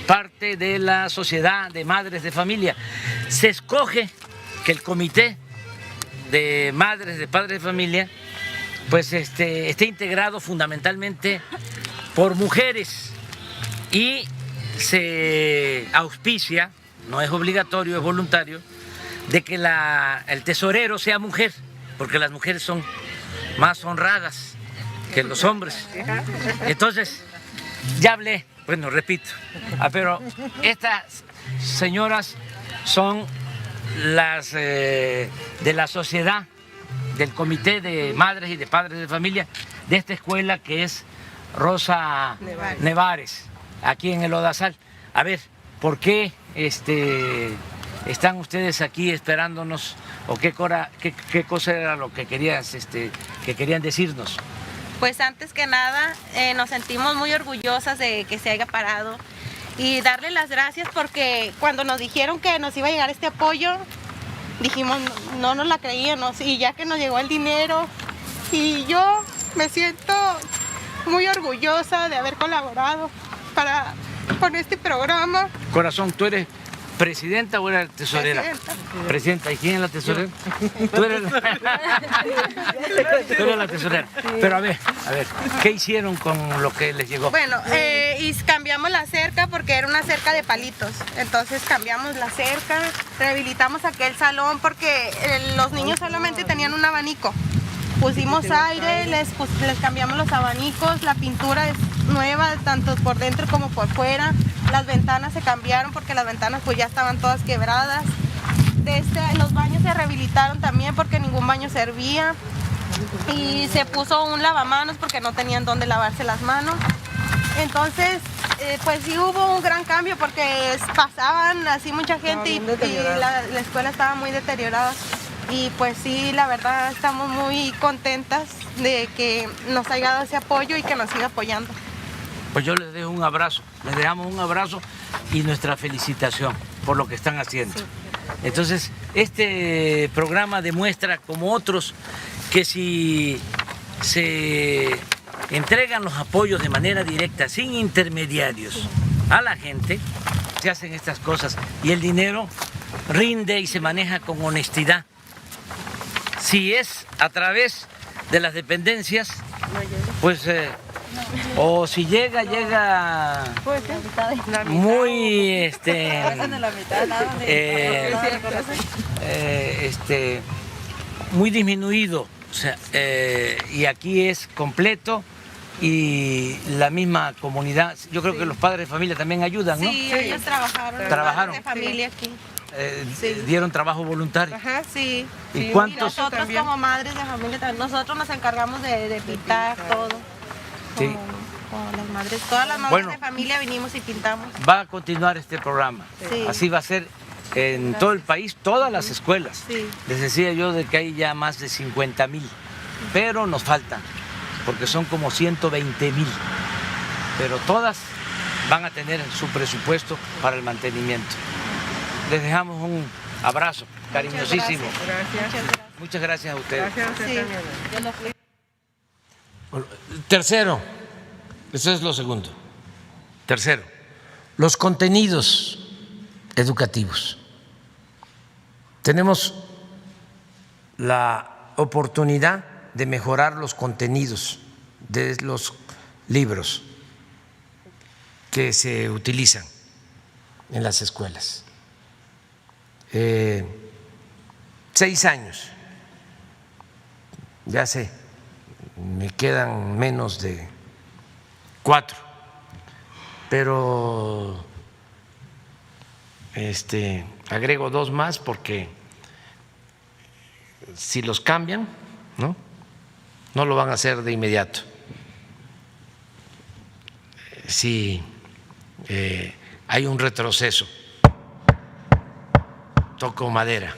parte de la sociedad de madres de familia. Se escoge que el comité de madres de padres de familia pues esté integrado fundamentalmente por mujeres y se auspicia, no es obligatorio, es voluntario, de que el tesorero sea mujer, porque las mujeres son más honradas que los hombres. Entonces, ya hablé, bueno, repito, pero estas señoras son las de la sociedad, del comité de madres y de padres de familia de esta escuela que es Rosa Nevares, aquí en el Odazal. A ver, ¿por qué están ustedes aquí esperándonos o qué cosa era lo que querían decirnos? Pues antes que nada nos sentimos muy orgullosas de que se haya parado y darle las gracias porque cuando nos dijeron que nos iba a llegar este apoyo, dijimos, no nos la creíamos y ya que nos llegó el dinero y yo me siento muy orgullosa de haber colaborado con este programa. Corazón, ¿tú eres presidenta o eres tesorera? Presidenta. ¿Y quién es la tesorera? Tú eres la tesorera. Pero a ver, ¿qué hicieron con lo que les llegó? Bueno, y cambiamos la cerca porque era una cerca de palitos. Entonces cambiamos la cerca, rehabilitamos aquel salón porque los niños solamente tenían un abanico. Pusimos aire, les cambiamos los abanicos, la pintura es nueva, tanto por dentro como por fuera. Las ventanas se cambiaron porque las ventanas pues ya estaban todas quebradas. Los baños se rehabilitaron también porque ningún baño servía. Y se puso un lavamanos porque no tenían dónde lavarse las manos. Entonces, pues sí hubo un gran cambio porque pasaban así mucha gente y la escuela estaba muy deteriorada. Y pues sí, la verdad estamos muy contentas de que nos haya dado ese apoyo y que nos siga apoyando. Pues yo les dejo un abrazo, les dejamos un abrazo y nuestra felicitación por lo que están haciendo. Sí. Entonces, este programa demuestra, como otros, que si se entregan los apoyos de manera directa, sin intermediarios, a la gente, se hacen estas cosas y el dinero rinde y se maneja con honestidad. Si es a través de las dependencias, pues... o si llega muy muy disminuido, o sea, y aquí es completo y la misma comunidad. Yo creo que los padres de familia también ayudan, ¿no? Sí, ellos trabajaron de familia aquí. Dieron trabajo voluntario. Ajá, sí. ¿Y cuántos? Y nosotros como madres de familia también, nosotros nos encargamos de pintar todo. Sí. Con las madres, todas las madres de familia vinimos y pintamos. Va a continuar este programa. Sí. Así va a ser en todo el país, todas las escuelas. Sí. Les decía yo de que hay ya más de 50,000, pero nos faltan, porque son como 120,000. Pero todas van a tener su presupuesto para el mantenimiento. Les dejamos un abrazo cariñosísimo. Muchas gracias a ustedes. Gracias a usted también. Bueno, tercero, eso es lo segundo. Tercero, los contenidos educativos. Tenemos la oportunidad de mejorar los contenidos de los libros que se utilizan en las escuelas. 6 años, ya sé, me quedan menos de 4, pero agrego 2 más porque si los cambian, no lo van a hacer de inmediato. Si hay un retroceso, toco madera,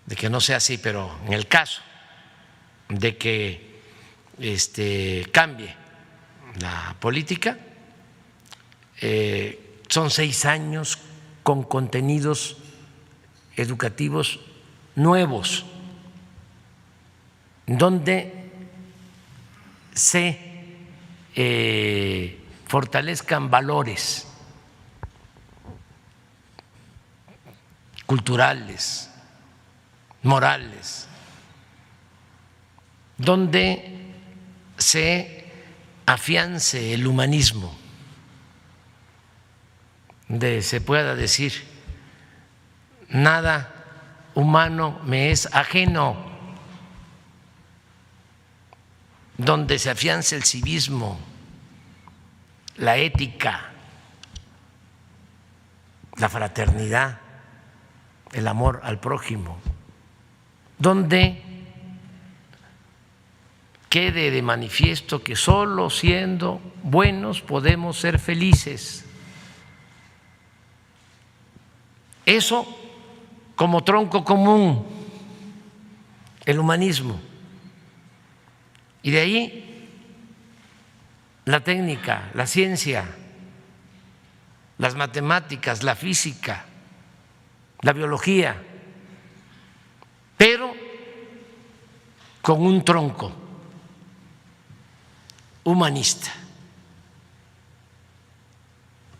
de que no sea así, pero en el caso de que cambie la política, son 6 años con contenidos educativos nuevos, donde se fortalezcan valores culturales, morales, donde se afiance el humanismo, donde se pueda decir nada humano me es ajeno, donde se afiance el civismo, la ética, la fraternidad, el amor al prójimo, donde quede de manifiesto que solo siendo buenos podemos ser felices. Eso como tronco común, el humanismo. Y de ahí la técnica, la ciencia, las matemáticas, la física, la biología, pero con un tronco humanista.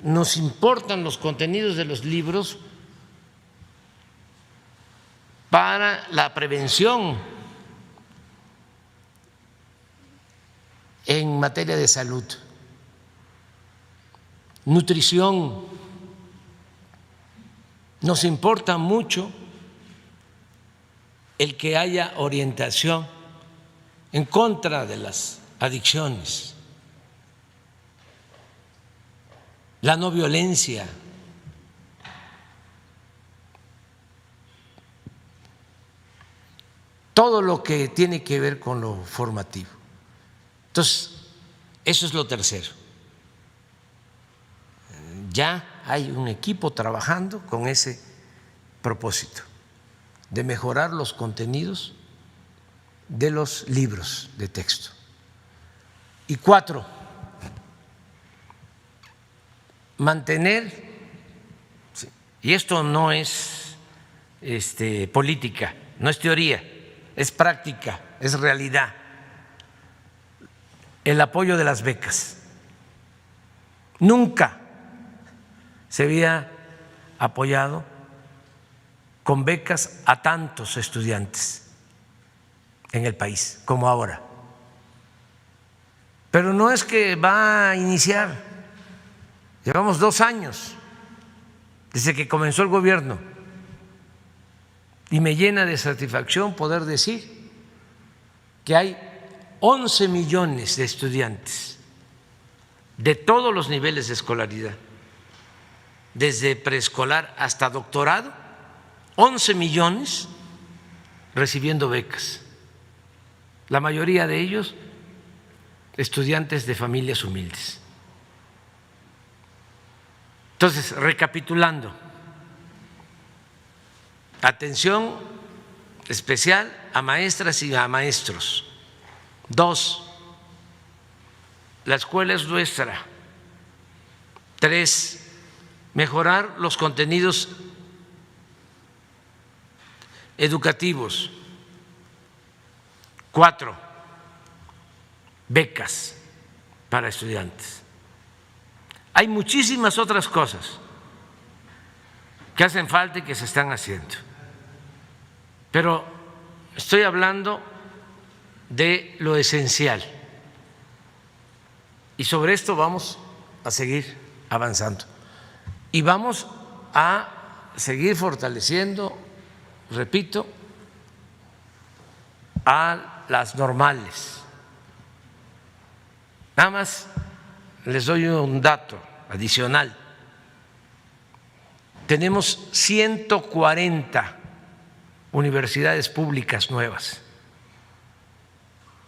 Nos importan los contenidos de los libros para la prevención en materia de salud, nutrición. Nos importa mucho el que haya orientación en contra de las adicciones, la no violencia, todo lo que tiene que ver con lo formativo. Entonces, eso es lo tercero. Ya hay un equipo trabajando con ese propósito de mejorar los contenidos de los libros de texto. Y 4, mantener, y esto no es política, no es teoría, es práctica, es realidad, el apoyo de las becas. Nunca se había apoyado con becas a tantos estudiantes en el país como ahora. Pero no es que va a iniciar, llevamos 2 años desde que comenzó el gobierno y me llena de satisfacción poder decir que hay 11 millones de estudiantes de todos los niveles de escolaridad, desde preescolar hasta doctorado, 11 millones recibiendo becas, la mayoría de ellos estudiantes de familias humildes. Entonces, recapitulando, atención especial a maestras y a maestros. 2, la escuela es nuestra. 3, mejorar los contenidos educativos. 4, becas para estudiantes. Hay muchísimas otras cosas que hacen falta y que se están haciendo, pero estoy hablando de lo esencial, Y sobre esto vamos a seguir avanzando. Y vamos a seguir fortaleciendo, repito, a las normales. Nada más les doy un dato adicional. Tenemos 140 universidades públicas nuevas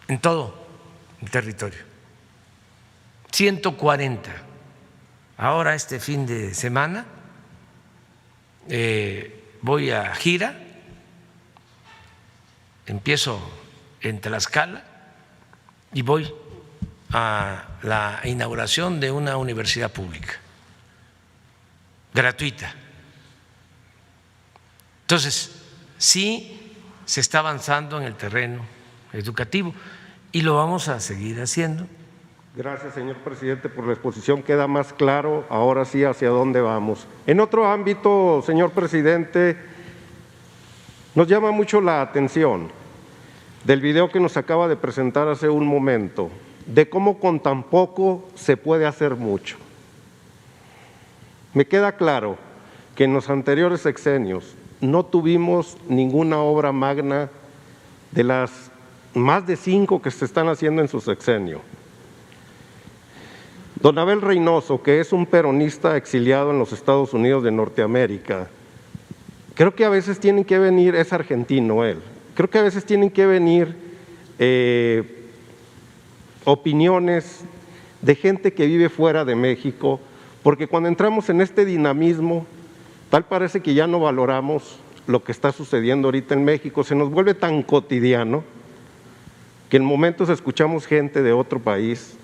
en todo el territorio. 140. Ahora este fin de semana voy a gira, empiezo en Tlaxcala y voy a la inauguración de una universidad pública gratuita. Entonces, sí se está avanzando en el terreno educativo y lo vamos a seguir haciendo. Gracias, señor presidente, por la exposición. Queda más claro ahora sí hacia dónde vamos. En otro ámbito, señor presidente, nos llama mucho la atención del video que nos acaba de presentar hace un momento, de cómo con tan poco se puede hacer mucho. Me queda claro que en los anteriores sexenios no tuvimos ninguna obra magna de las más de 5 que se están haciendo en su sexenio. Don Abel Reynoso, que es un peronista exiliado en los Estados Unidos de Norteamérica, creo que a veces tienen que venir, es argentino él, creo que a veces tienen que venir opiniones de gente que vive fuera de México, porque cuando entramos en este dinamismo, tal parece que ya no valoramos lo que está sucediendo ahorita en México, se nos vuelve tan cotidiano que en momentos escuchamos gente de otro país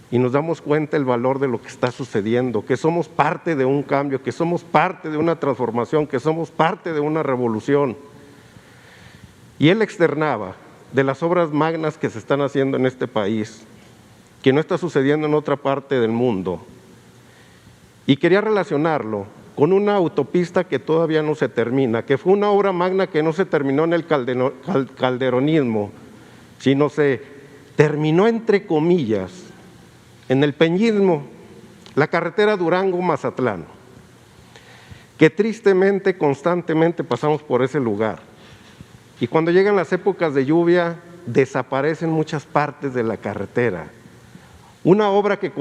y nos damos cuenta el valor de lo que está sucediendo, que somos parte de un cambio, que somos parte de una transformación, que somos parte de una revolución. Y él externaba de las obras magnas que se están haciendo en este país, que no está sucediendo en otra parte del mundo. Y quería relacionarlo con una autopista que todavía no se termina, que fue una obra magna que no se terminó en el calderonismo, sino se terminó entre comillas en el peñismo, la carretera Durango-Mazatlán, que tristemente, constantemente pasamos por ese lugar. Y cuando llegan las épocas de lluvia, desaparecen muchas partes de la carretera. Una obra que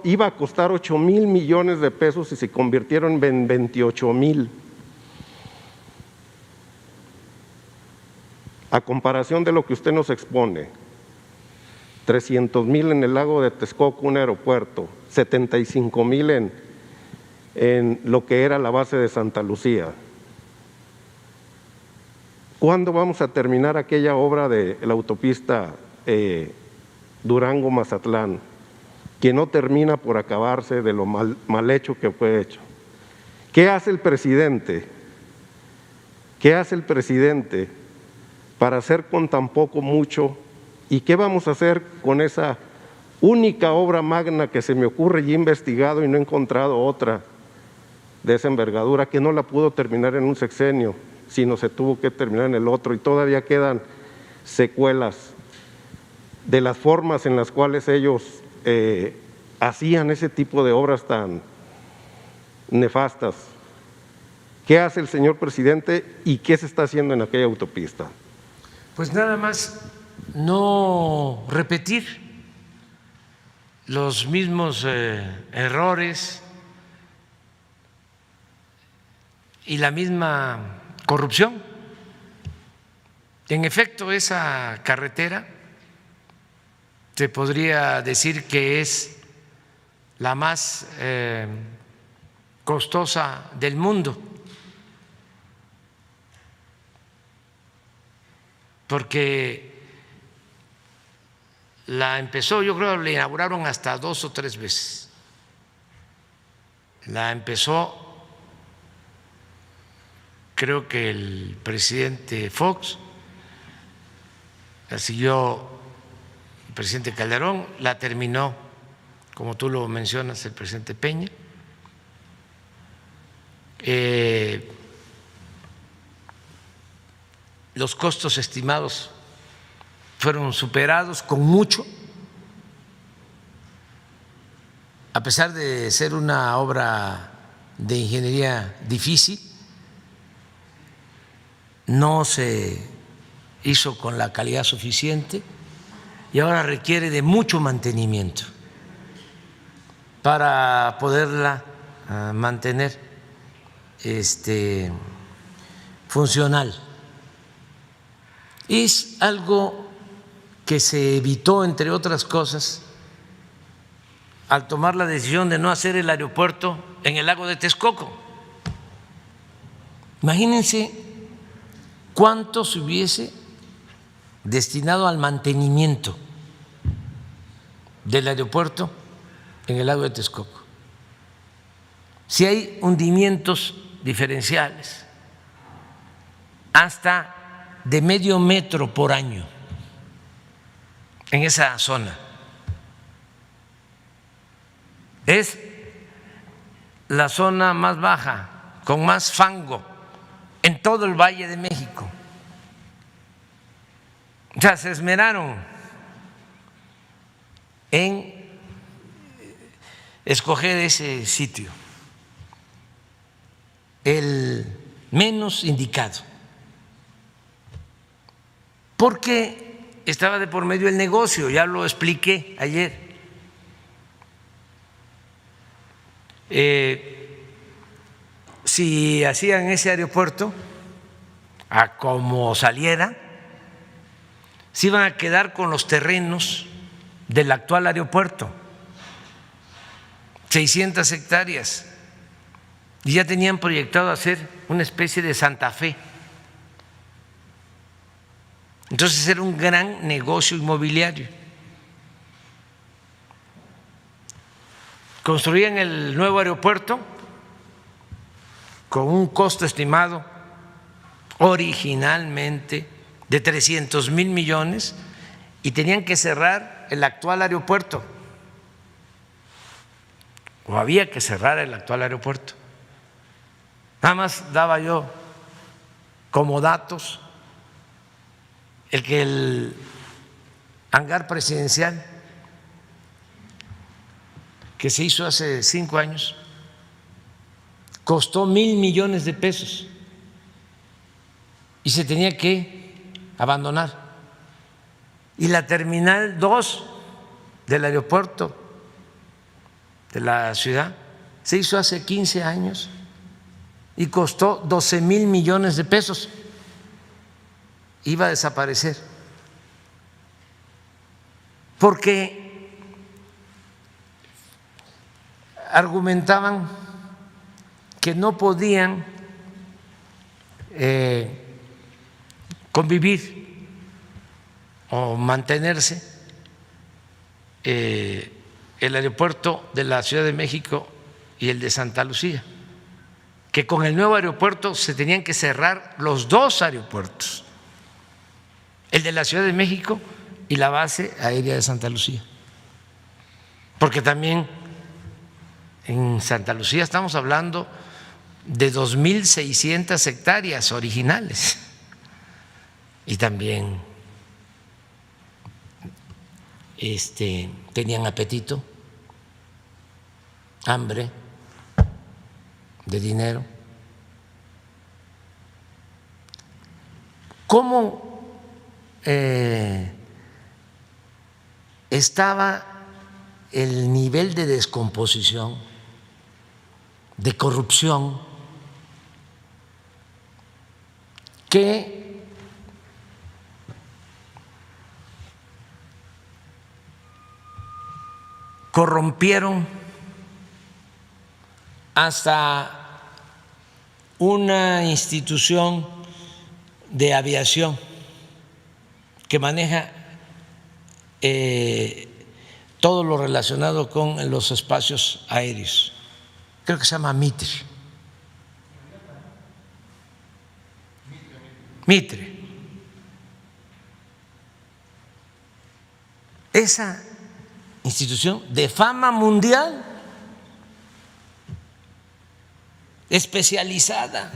iba a costar 8,000 millones de pesos y se convirtieron en 28,000. A comparación de lo que usted nos expone, 300,000 en el lago de Texcoco, un aeropuerto, 75,000 en lo que era la base de Santa Lucía. ¿Cuándo vamos a terminar aquella obra de la autopista Durango-Mazatlán, que no termina por acabarse de lo mal hecho que fue hecho? ¿Qué hace el presidente? ¿Qué hace el presidente para hacer con tan poco mucho? ¿Y qué vamos a hacer con esa única obra magna que se me ocurre y he investigado y no he encontrado otra de esa envergadura, que no la pudo terminar en un sexenio, sino se tuvo que terminar en el otro, y todavía quedan secuelas de las formas en las cuales ellos hacían ese tipo de obras tan nefastas? ¿Qué hace el señor presidente y qué se está haciendo en aquella autopista? Pues nada más no repetir los mismos errores y la misma corrupción. En efecto, esa carretera se podría decir que es la más costosa del mundo, porque la empezó, yo creo que la inauguraron hasta 2 o 3 veces. La empezó, creo que el presidente Fox, la siguió el presidente Calderón, la terminó, como tú lo mencionas, el presidente Peña. Los costos estimados fueron superados con mucho a pesar de ser una obra de ingeniería difícil, no se hizo con la calidad suficiente y ahora requiere de mucho mantenimiento para poderla mantener funcional. Es algo que se evitó, entre otras cosas, al tomar la decisión de no hacer el aeropuerto en el lago de Texcoco. Imagínense cuánto se hubiese destinado al mantenimiento del aeropuerto en el lago de Texcoco. Si hay hundimientos diferenciales hasta de medio metro por año en esa zona, es la zona más baja, con más fango en todo el Valle de México. O sea, se esmeraron en escoger ese sitio, el menos indicado, porque estaba de por medio el negocio, ya lo expliqué ayer. Si hacían ese aeropuerto a como saliera, se iban a quedar con los terrenos del actual aeropuerto, 600 hectáreas, y ya tenían proyectado hacer una especie de Santa Fe. Entonces era un gran negocio inmobiliario. Construían el nuevo aeropuerto con un costo estimado originalmente de 300,000 millones y tenían que cerrar el actual aeropuerto, o había que cerrar el actual aeropuerto. Nada más daba yo como datos el que el hangar presidencial que se hizo hace 5 años costó 1,000 millones de pesos y se tenía que abandonar. Y la terminal 2 del aeropuerto de la ciudad se hizo hace 15 años y costó 12,000 millones de pesos. Iba a desaparecer porque argumentaban que no podían convivir o mantenerse el aeropuerto de la Ciudad de México y el de Santa Lucía, que con el nuevo aeropuerto se tenían que cerrar los 2 aeropuertos, el de la Ciudad de México y la base aérea de Santa Lucía, porque también en Santa Lucía estamos hablando de 2,600 hectáreas originales y también tenían apetito, hambre de dinero. ¿Cómo estaba el nivel de descomposición, de corrupción, que corrompieron hasta una institución de aviación que maneja todo lo relacionado con los espacios aéreos? Creo que se llama Mitre. Esa institución de fama mundial, especializada,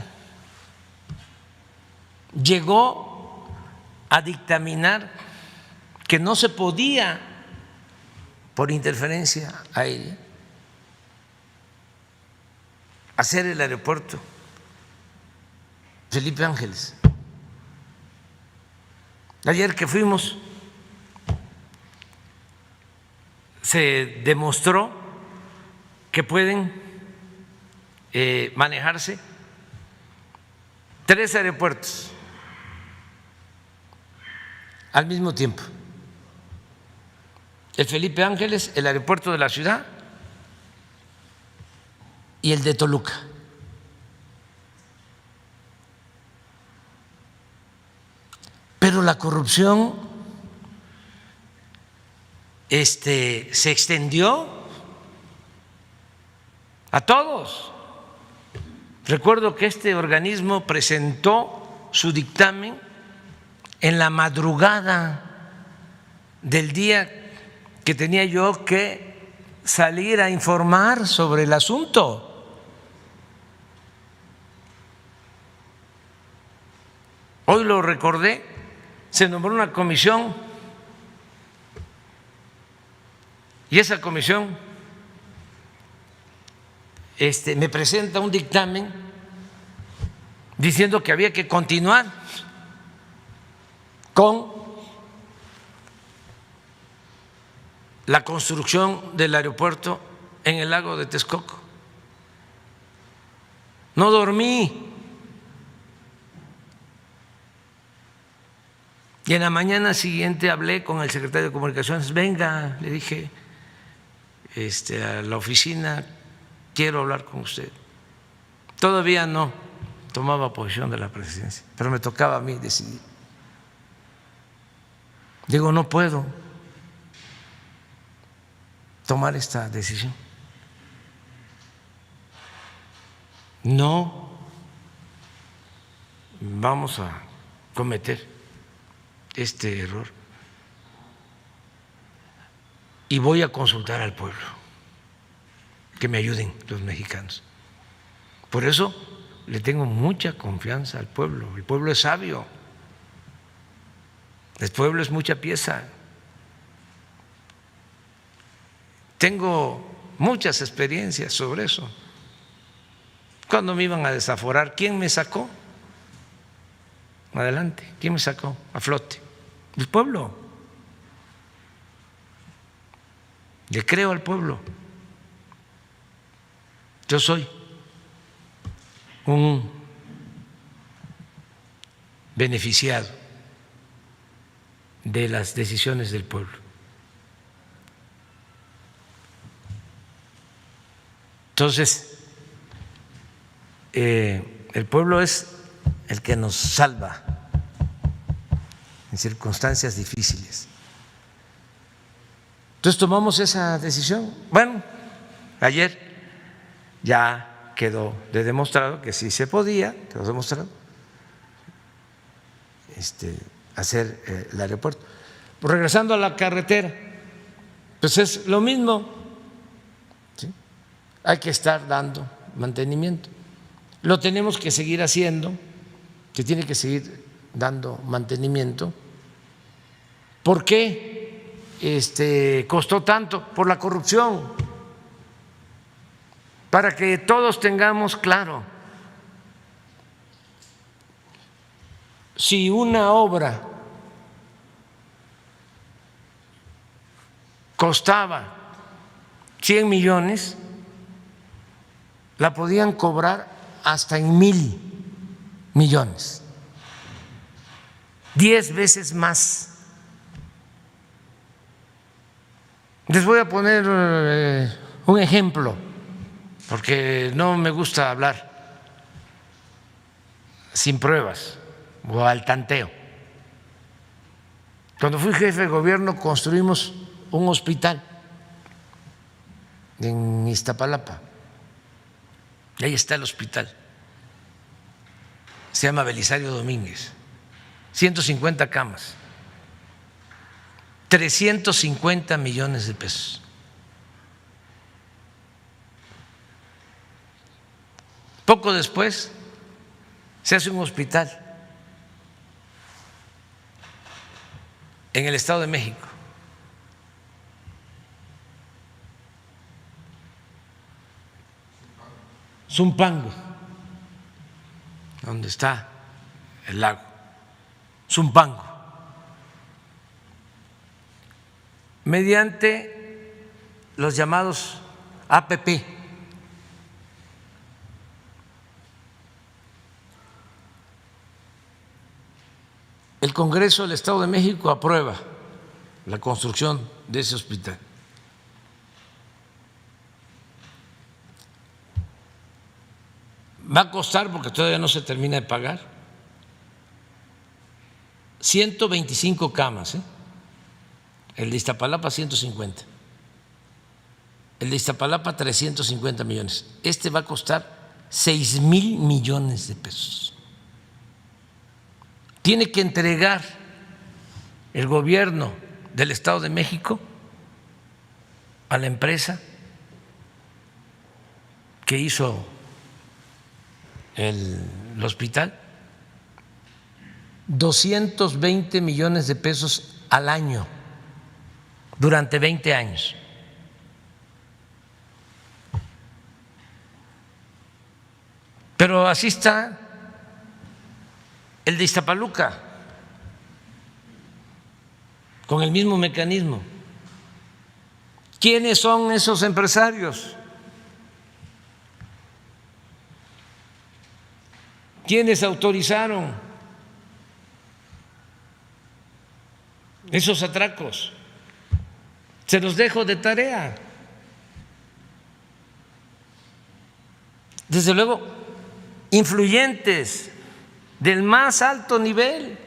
llegó a dictaminar que no se podía, por interferencia aérea, hacer el aeropuerto Felipe Ángeles. Ayer que fuimos, se demostró que pueden manejarse 3 aeropuertos al mismo tiempo. El Felipe Ángeles, el aeropuerto de la ciudad y el de Toluca. Pero la corrupción se extendió a todos. Recuerdo que este organismo presentó su dictamen en la madrugada del día que tenía yo que salir a informar sobre el asunto. Hoy lo recordé, se nombró una comisión y esa comisión me presenta un dictamen diciendo que había que continuar con la construcción del aeropuerto en el lago de Texcoco. No dormí. Y en la mañana siguiente hablé con el secretario de Comunicaciones. Venga, le dije, a la oficina, quiero hablar con usted. Todavía no tomaba posición de la presidencia, pero me tocaba a mí decidir. Digo, no puedo tomar esta decisión. No vamos a cometer este error y voy a consultar al pueblo, que me ayuden los mexicanos. Por eso le tengo mucha confianza al pueblo. El pueblo es sabio, el pueblo es mucha pieza. Tengo muchas experiencias sobre eso. Cuando me iban a desaforar, ¿quién me sacó adelante? ¿Quién me sacó a flote? El pueblo. Le creo al pueblo. Yo soy un beneficiado de las decisiones del pueblo. Entonces, el pueblo es el que nos salva en circunstancias difíciles. Entonces tomamos esa decisión. Bueno, ayer ya quedó demostrado que sí se podía, quedó demostrado hacer el aeropuerto. Pues regresando a la carretera, pues es lo mismo, ¿sí? Hay que estar dando mantenimiento. Lo tenemos que seguir haciendo, que tiene que seguir dando mantenimiento. ¿Por qué costó tanto? Por la corrupción. Para que todos tengamos claro, si una obra costaba 100 millones, la podían cobrar hasta en 1,000 millones, 10 veces más. Les voy a poner un ejemplo, porque no me gusta hablar sin pruebas o al tanteo. Cuando fui jefe de gobierno construimos un hospital en Iztapalapa. Y ahí está el hospital. Se llama Belisario Domínguez. 150 camas. 350 millones de pesos. Poco después se hace un hospital en el Estado de México. Zumpango, donde está el lago, Zumpango, mediante los llamados APP. El Congreso del Estado de México aprueba la construcción de ese hospital. Va a costar, porque todavía no se termina de pagar, 125 camas, el de Iztapalapa 150, el de Iztapalapa 350 millones. Este va a costar 6,000 millones de pesos. Tiene que entregar el gobierno del Estado de México a la empresa que hizo el hospital 220 millones de pesos al año durante 20 años. Pero así está el de Iztapaluca, con el mismo mecanismo. ¿Quiénes son esos empresarios? ¿Quiénes autorizaron esos atracos? Se los dejo de tarea. Desde luego, influyentes del más alto nivel.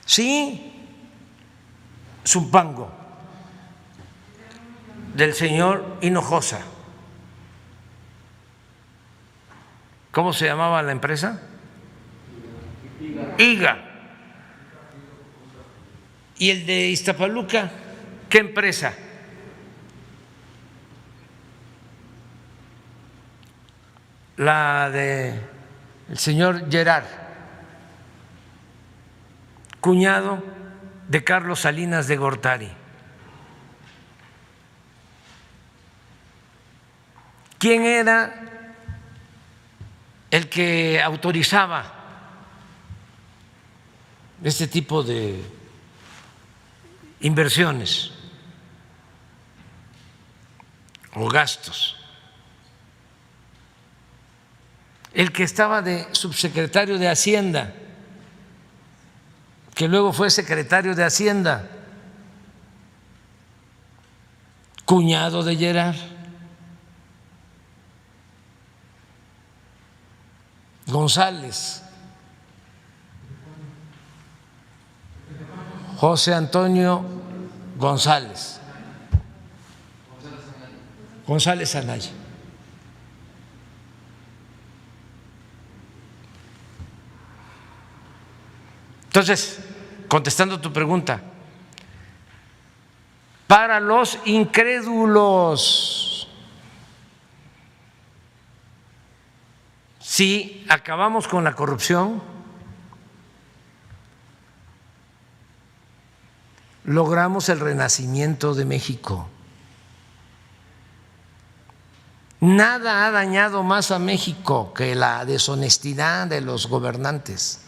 Sí, Zumpango, del señor Hinojosa. ¿Cómo se llamaba la empresa? IGA. ¿Y el de Iztapaluca? ¿Qué empresa? La de el señor Gerard, cuñado de Carlos Salinas de Gortari. ¿Quién era el que autorizaba este tipo de inversiones o gastos? El que estaba de subsecretario de Hacienda, que luego fue secretario de Hacienda, cuñado de Gerard. González, José Antonio González, González Anaya. Entonces, contestando tu pregunta, para los incrédulos, si acabamos con la corrupción, logramos el renacimiento de México. Nada ha dañado más a México que la deshonestidad de los gobernantes.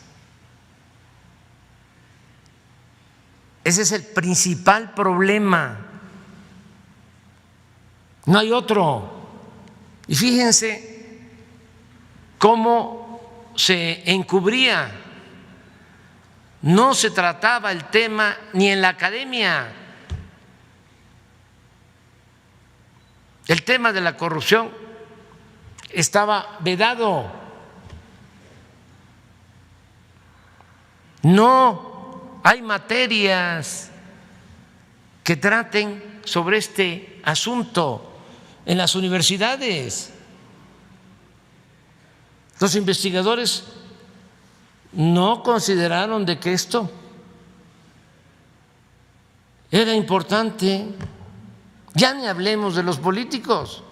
Ese es el principal problema. No hay otro. Y fíjense cómo se encubría. No se trataba el tema ni en la academia. El tema de la corrupción estaba vedado. No hay materias que traten sobre este asunto en las universidades. Los investigadores no consideraron de que esto era importante. Ya ni hablemos de los políticos.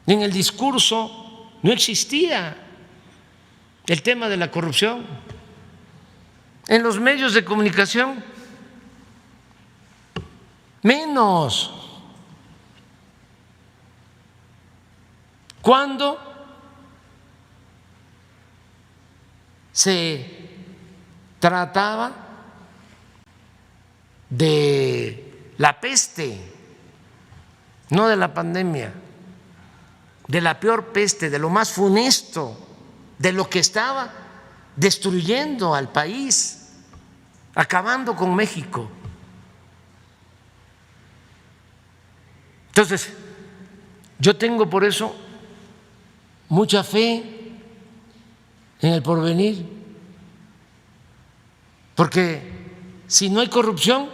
En el discurso no existía el tema de la corrupción. En los medios de comunicación Menos. ¿Cuándo se trataba de la peste, no de la pandemia, de la peor peste, de lo más funesto, de lo que estaba destruyendo al país, acabando con México? Entonces, yo tengo por eso mucha fe en el porvenir, porque si no hay corrupción,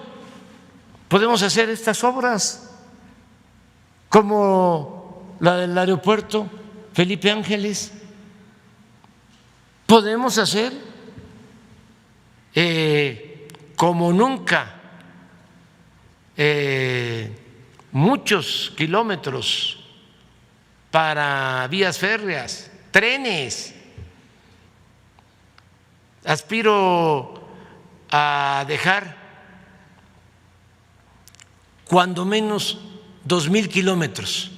podemos hacer estas obras como la del aeropuerto Felipe Ángeles, podemos hacer como nunca muchos kilómetros para vías férreas, trenes. Aspiro a dejar cuando menos 2,000 kilómetros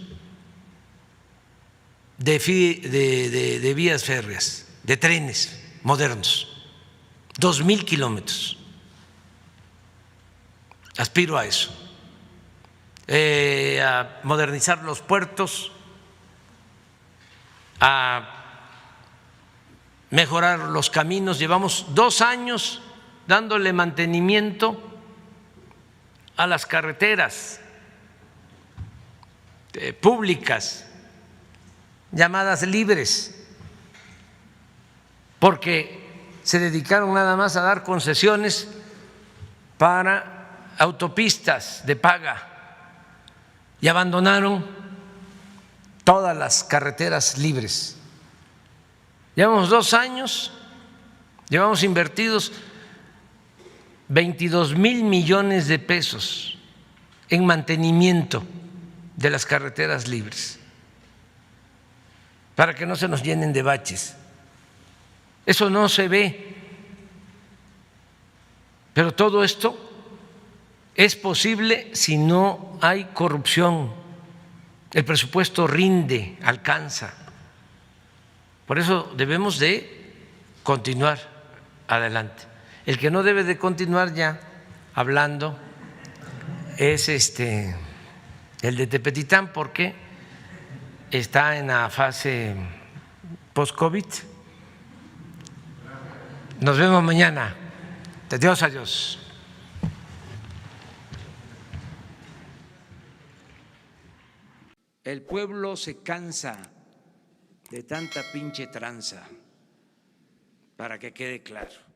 de vías férreas, de trenes modernos, 2,000 kilómetros. Aspiro a eso, a modernizar los puertos, a mejorar los caminos. Llevamos 2 años dándole mantenimiento a las carreteras públicas llamadas libres, porque se dedicaron nada más a dar concesiones para autopistas de paga y abandonaron todas las carreteras libres. Llevamos 2 años, llevamos invertidos 22,000 millones de pesos en mantenimiento de las carreteras libres para que no se nos llenen de baches. Eso no se ve, pero todo esto es posible si no hay corrupción. El presupuesto rinde, alcanza. Por eso debemos de continuar adelante. El que no debe de continuar ya hablando es el de Tepetitán, porque está en la fase post-COVID. Nos vemos mañana. De Dios a Dios. El pueblo se cansa de tanta pinche tranza, para que quede claro.